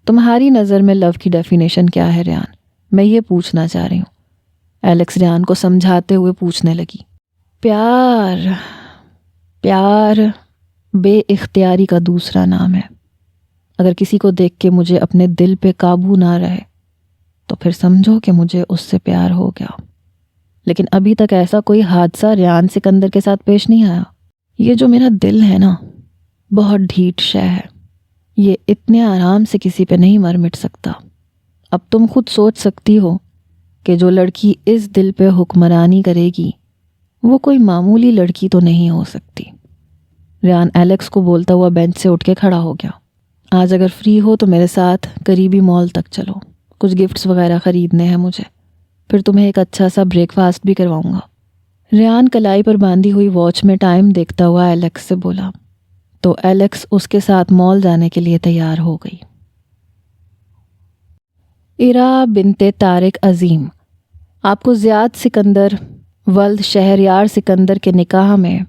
تمہاری نظر میں لو کی ڈیفینیشن کیا ہے ریان؟ میں یہ پوچھنا چاہ رہی ہوں. ایلیکس ریان کو سمجھاتے ہوئے پوچھنے لگی. پیار بے اختیاری کا دوسرا نام ہے. اگر کسی کو دیکھ کے مجھے اپنے دل پہ قابو نہ رہے تو پھر سمجھو کہ مجھے اس سے پیار ہو گیا. لیکن ابھی تک ایسا کوئی حادثہ ریان سکندر کے ساتھ پیش نہیں آیا. یہ جو میرا دل ہے نا، بہت ڈھیٹ شے ہے. یہ اتنے آرام سے کسی پہ نہیں مر مٹ سکتا. اب تم خود سوچ سکتی ہو کہ جو لڑکی اس دل پہ حکمرانی کرے گی وہ کوئی معمولی لڑکی تو نہیں ہو سکتی. ریان ایلیکس کو بولتا ہوا بینچ سے اٹھ کے کھڑا ہو گیا. آج اگر فری ہو تو میرے ساتھ قریبی مال تک چلو، کچھ گفٹس وغیرہ خریدنے ہیں مجھے، پھر تمہیں ایک اچھا سا بریک فاسٹ بھی کرواؤں گا. ریان کلائی پر باندھی ہوئی واچ میں ٹائم دیکھتا ہوا ایلیکس سے بولا. تو ایلیکس اس کے ساتھ مال جانے کے لیے تیار ہو گئی. ایرا بنت طارق عظیم، آپ کو زیاد سکندر ولد شہریار سکندر کے نکاح میں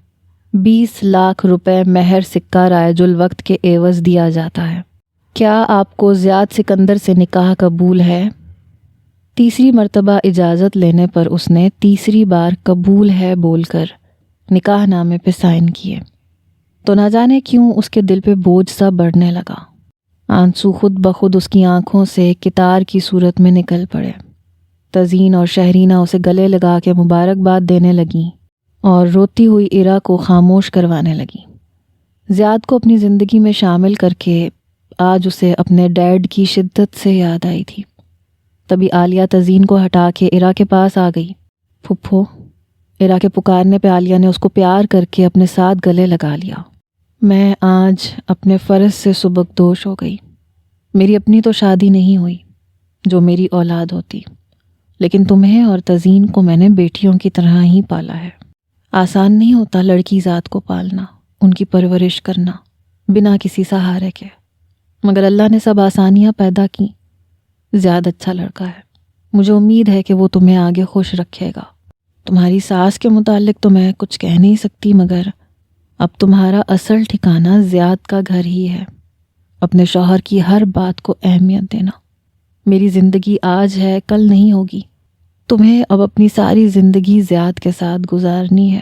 20 لاکھ روپے مہر سکہ رائج الوقت کے عوض دیا جاتا ہے. کیا آپ کو زیاد سکندر سے نکاح قبول ہے؟ تیسری مرتبہ اجازت لینے پر اس نے تیسری بار قبول ہے بول کر نکاح نامے پہ سائن کیے تو نہ جانے کیوں اس کے دل پہ بوجھ سا بڑھنے لگا. آنسو خود بخود اس کی آنکھوں سے کتار کی صورت میں نکل پڑے. تزین اور شہرینہ اسے گلے لگا کے مبارکباد دینے لگیں اور روتی ہوئی ایرا کو خاموش کروانے لگیں. زیاد کو اپنی زندگی میں شامل کر کے آج اسے اپنے ڈیڈ کی شدت سے یاد آئی تھی. تبھی عالیہ تزین کو ہٹا کے ایرا کے پاس آ گئی. پھپھو. ایرا کے پکارنے پہ عالیہ نے اس کو پیار کر کے اپنے ساتھ گلے لگا لیا. میں آج اپنے فرض سے سبکدوش ہو گئی. میری اپنی تو شادی نہیں ہوئی جو میری اولاد ہوتی، لیکن تمہیں اور تزین کو میں نے بیٹیوں کی طرح ہی پالا ہے. آسان نہیں ہوتا لڑکی ذات کو پالنا، ان کی پرورش کرنا بنا کسی سہارے کے، مگر اللہ نے سب آسانیاں پیدا کی. زیادہ اچھا لڑکا ہے. مجھے امید ہے کہ وہ تمہیں آگے خوش رکھے گا. تمہاری ساس کے متعلق تو میں کچھ کہہ نہیں سکتی، مگر اب تمہارا اصل ٹھکانہ زیاد کا گھر ہی ہے. اپنے شوہر کی ہر بات کو اہمیت دینا. میری زندگی آج ہے، کل نہیں ہوگی. تمہیں اب اپنی ساری زندگی زیاد کے ساتھ گزارنی ہے.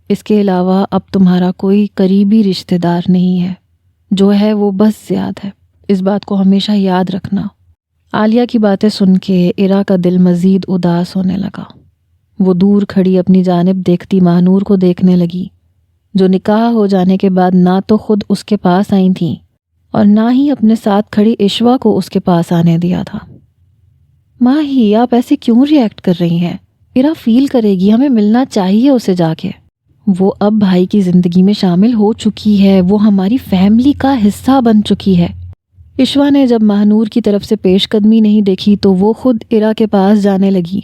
اس کے علاوہ اب تمہارا کوئی قریبی رشتہ دار نہیں ہے. جو ہے وہ بس زیاد ہے. اس بات کو ہمیشہ یاد رکھنا. عالیہ کی باتیں سن کے ایرا کا دل مزید اداس ہونے لگا. وہ دور کھڑی اپنی جانب دیکھتی ماہنور کو دیکھنے لگی، جو نکاح ہو جانے کے بعد نہ تو خود اس کے پاس آئی تھیں اور نہ ہی اپنے ساتھ کھڑی عشوہ کو اس کے پاس آنے دیا تھا. ماہی، آپ ایسے کیوں ری ایکٹ کر رہی ہیں؟ ایرا فیل کرے گی، ہمیں ملنا چاہیے اسے جا کے. وہ اب بھائی کی زندگی میں شامل ہو چکی ہے، وہ ہماری فیملی کا حصہ بن چکی ہے. عشوہ نے جب ماہنور کی طرف سے پیش قدمی نہیں دیکھی تو وہ خود ایرا کے پاس جانے لگی.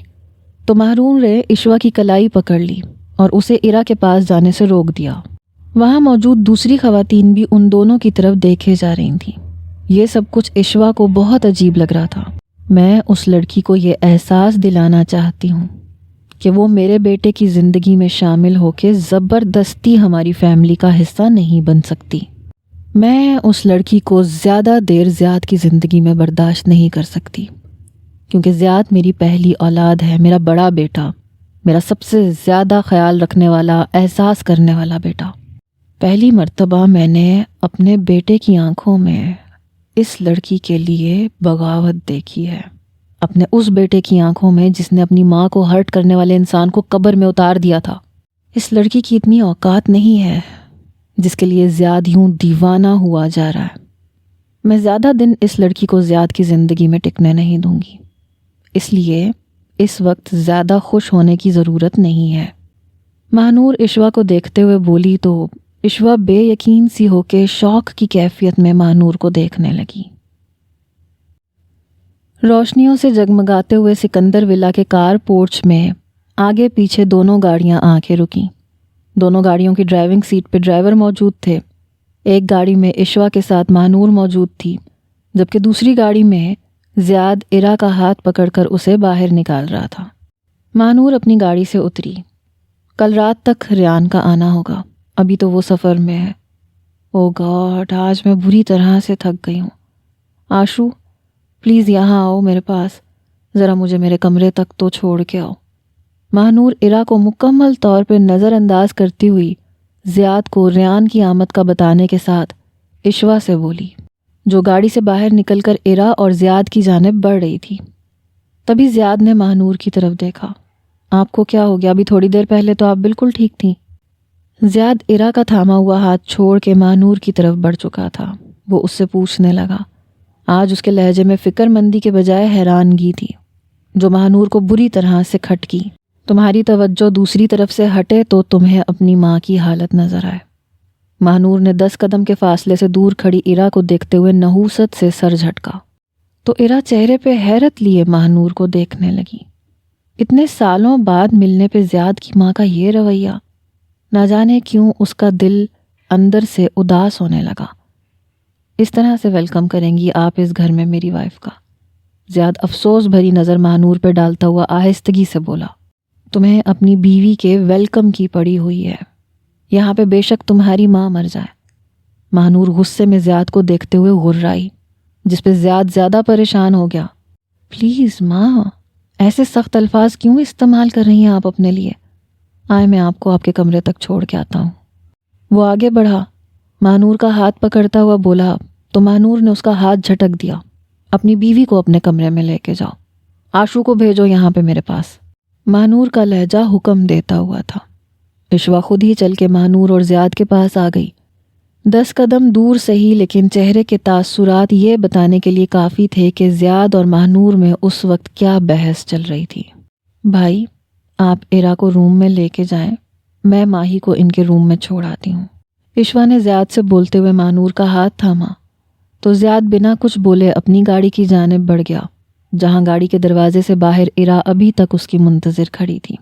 تو محروم نے عشوہ کی کلائی پکڑ لی اور اسے عرا کے پاس جانے سے روک دیا۔ وہاں موجود دوسری خواتین بھی ان دونوں کی طرف دیکھے جا رہی تھیں۔ یہ سب کچھ عشوہ کو بہت عجیب لگ رہا تھا۔ میں اس لڑکی کو یہ احساس دلانا چاہتی ہوں کہ وہ میرے بیٹے کی زندگی میں شامل ہو کے زبردستی ہماری فیملی کا حصہ نہیں بن سکتی۔ میں اس لڑکی کو زیادہ دیر زیاد کی زندگی میں برداشت نہیں کر سکتی، کیونکہ زیاد میری پہلی اولاد ہے، میرا بڑا بیٹا، میرا سب سے زیادہ خیال رکھنے والا، احساس کرنے والا بیٹا۔ پہلی مرتبہ میں نے اپنے بیٹے کی آنکھوں میں اس لڑکی کے لیے بغاوت دیکھی ہے، اپنے اس بیٹے کی آنکھوں میں جس نے اپنی ماں کو ہرٹ کرنے والے انسان کو قبر میں اتار دیا تھا۔ اس لڑکی کی اتنی اوقات نہیں ہے جس کے لیے زیاد یوں دیوانہ ہوا جا رہا ہے۔ میں زیادہ دن اس لڑکی کو زیاد کی زندگی میں ٹکنے نہیں دوں گی، اس لیے اس وقت زیادہ خوش ہونے کی ضرورت نہیں ہے۔ مہنور عشوہ کو دیکھتے ہوئے بولی تو عشوہ بے یقین سی ہو کے شوق کی کیفیت میں مہنور کو دیکھنے لگی۔ روشنیوں سے جگمگاتے ہوئے سکندر ولا کے کار پورچ میں آگے پیچھے دونوں گاڑیاں آ کے رکیں۔ دونوں گاڑیوں کی ڈرائیونگ سیٹ پہ ڈرائیور موجود تھے۔ ایک گاڑی میں عشوہ کے ساتھ مہنور موجود تھی، جبکہ دوسری گاڑی میں زیاد عرا کا ہاتھ پکڑ کر اسے باہر نکال رہا تھا۔ مہنور اپنی گاڑی سے اتری۔ کل رات تک ریان کا آنا ہوگا، ابھی تو وہ سفر میں ہے۔ او گاڈ، آج میں بری طرح سے تھک گئی ہوں۔ آشو پلیز یہاں آؤ میرے پاس، ذرا مجھے میرے کمرے تک تو چھوڑ کے آؤ۔ مہنور عرا کو مکمل طور پہ نظر انداز کرتی ہوئی زیاد کو ریان کی آمد کا بتانے کے ساتھ عشوہ سے بولی، جو گاڑی سے باہر نکل کر عرا اور زیاد کی جانب بڑھ رہی تھی۔ تبھی زیاد نے مہنور کی طرف دیکھا۔ آپ کو کیا ہو گیا؟ ابھی تھوڑی دیر پہلے تو آپ بالکل ٹھیک تھیں۔ زیاد عرا کا تھاما ہوا ہاتھ چھوڑ کے مہنور کی طرف بڑھ چکا تھا۔ وہ اس سے پوچھنے لگا۔ آج اس کے لہجے میں فکر مندی کے بجائے حیرانگی تھی، جو مہنور کو بری طرح سے کھٹکی۔ تمہاری توجہ دوسری طرف سے ہٹے تو تمہیں اپنی ماں کی حالت نظر آئے۔ مہنور نے 10 قدم کے فاصلے سے دور کھڑی عرا کو دیکھتے ہوئے نحوست سے سر جھٹکا، تو عرا چہرے پہ حیرت لیے مہنور کو دیکھنے لگی۔ اتنے سالوں بعد ملنے پہ زیاد کی ماں کا یہ رویہ، نہ جانے کیوں اس کا دل اندر سے اداس ہونے لگا۔ اس طرح سے ویلکم کریں گی آپ اس گھر میں میری وائف کا؟ زیاد افسوس بھری نظر مہنور پہ ڈالتا ہوا آہستگی سے بولا، تمہیں اپنی بیوی کے ویلکم کی پڑی ہوئی ہے، یہاں پہ بے شک تمہاری ماں مر جائے۔ مہنور غصے میں زیاد کو دیکھتے ہوئے غرائی، جس پہ زیاد زیادہ پریشان ہو گیا۔ پلیز ماں، ایسے سخت الفاظ کیوں استعمال کر رہی ہیں آپ اپنے لیے؟ آئے میں آپ کو آپ کے کمرے تک چھوڑ کے آتا ہوں۔ وہ آگے بڑھا، مہنور کا ہاتھ پکڑتا ہوا بولا تو مہنور نے اس کا ہاتھ جھٹک دیا۔ اپنی بیوی کو اپنے کمرے میں لے کے جاؤ، آشو کو بھیجو یہاں پہ میرے پاس۔ مہنور کا لہجہ حکم دیتا ہوا تھا۔ عشوہ خود ہی چل کے مہنور اور زیاد کے پاس آ گئی۔ 10 قدم دور سہی، لیکن چہرے کے تاثرات یہ بتانے کے لیے کافی تھے کہ زیاد اور مہنور میں اس وقت کیا بحث چل رہی تھی۔ بھائی، آپ عرا کو روم میں لے کے جائیں، میں ماہی کو ان کے روم میں چھوڑ آتی ہوں۔ عشوہ نے زیاد سے بولتے ہوئے مہنور کا ہاتھ تھاما تو زیاد بنا کچھ بولے اپنی گاڑی کی جانب بڑھ گیا، جہاں گاڑی کے دروازے سے باہر عرا ابھی تک اس کی منتظر کھڑی تھی۔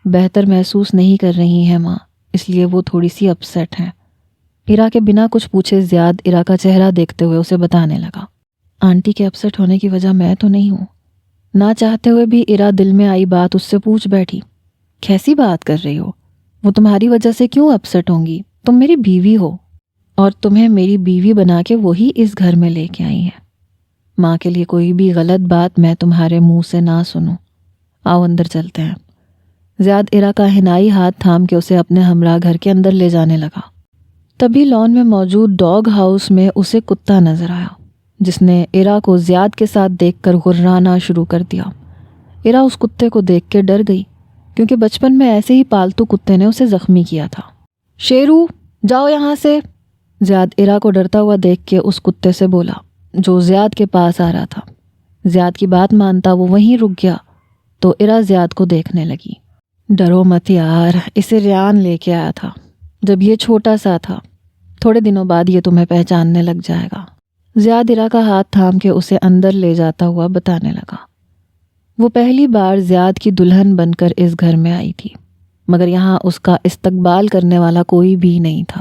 بہتر محسوس نہیں کر رہی ہیں ماں، اس لیے وہ تھوڑی سی اپسیٹ ہیں۔ عرا کے بنا کچھ پوچھے زیاد عرا کا چہرہ دیکھتے ہوئے اسے بتانے لگا، آنٹی کے اپسیٹ ہونے کی وجہ میں تو نہیں ہوں۔ نہ چاہتے ہوئے بھی عرا دل میں آئی بات اس سے پوچھ بیٹھی، کیسی بات کر رہی ہو؟ وہ تمہاری وجہ سے کیوں اپسیٹ ہوں گی؟ تم میری بیوی ہو، اور تمہیں میری بیوی بنا کے وہی اس گھر میں لے کے آئی ہیں۔ ماں کے لیے کوئی بھی غلط بات میں تمہارے منہ سے نہ سنوں۔ آؤ اندر چلتے ہیں۔ زیاد عرا کا حنائی ہاتھ تھام کے اسے اپنے ہمراہ گھر کے اندر لے جانے لگا۔ تبھی لان میں موجود ڈاگ ہاؤس میں اسے کتا نظر آیا، جس نے عرا کو زیاد کے ساتھ دیکھ کر غرانا شروع کر دیا۔ عرا اس کتے کو دیکھ کے ڈر گئی، کیونکہ بچپن میں ایسے ہی پالتو کتے نے اسے زخمی کیا تھا۔ شیرو، جاؤ یہاں سے، زیاد عرا کو ڈرتا ہوا دیکھ کے اس کتے سے بولا، جو زیاد کے پاس آ رہا تھا۔ زیاد کی بات مانتا وہ وہیں رک گیا تو عرا زیاد کو دیکھنے لگی۔ ڈرو مت یار، اسے ریان لے کے آیا تھا جب یہ چھوٹا سا تھا، تھوڑے دنوں بعد یہ تمہیں پہچاننے لگ جائے گا۔ زیاد عرا کا ہاتھ تھام کے اسے اندر لے جاتا ہوا بتانے لگا۔ وہ پہلی بار زیاد کی دلہن بن کر اس گھر میں آئی تھی، مگر یہاں اس کا استقبال کرنے والا کوئی بھی نہیں تھا۔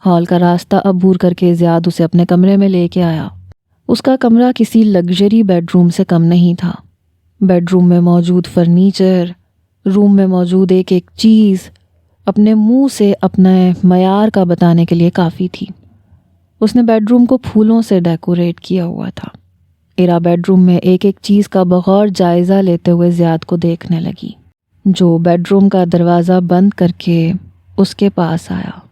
ہال کا راستہ عبور کر کے زیاد اسے اپنے کمرے میں لے کے آیا۔ اس کا کمرہ کسی لگژری بیڈ روم سے کم نہیں تھا۔ بیڈ روم میں موجود فرنیچر، روم میں موجود ایک ایک چیز اپنے منہ سے اپنے معیار کا بتانے کے لیے کافی تھی۔ اس نے بیڈ روم کو پھولوں سے ڈیکوریٹ کیا ہوا تھا۔ ایرا بیڈ روم میں ایک ایک چیز کا بغور جائزہ لیتے ہوئے زیاد کو دیکھنے لگی، جو بیڈ روم کا دروازہ بند کر کے اس کے پاس آیا۔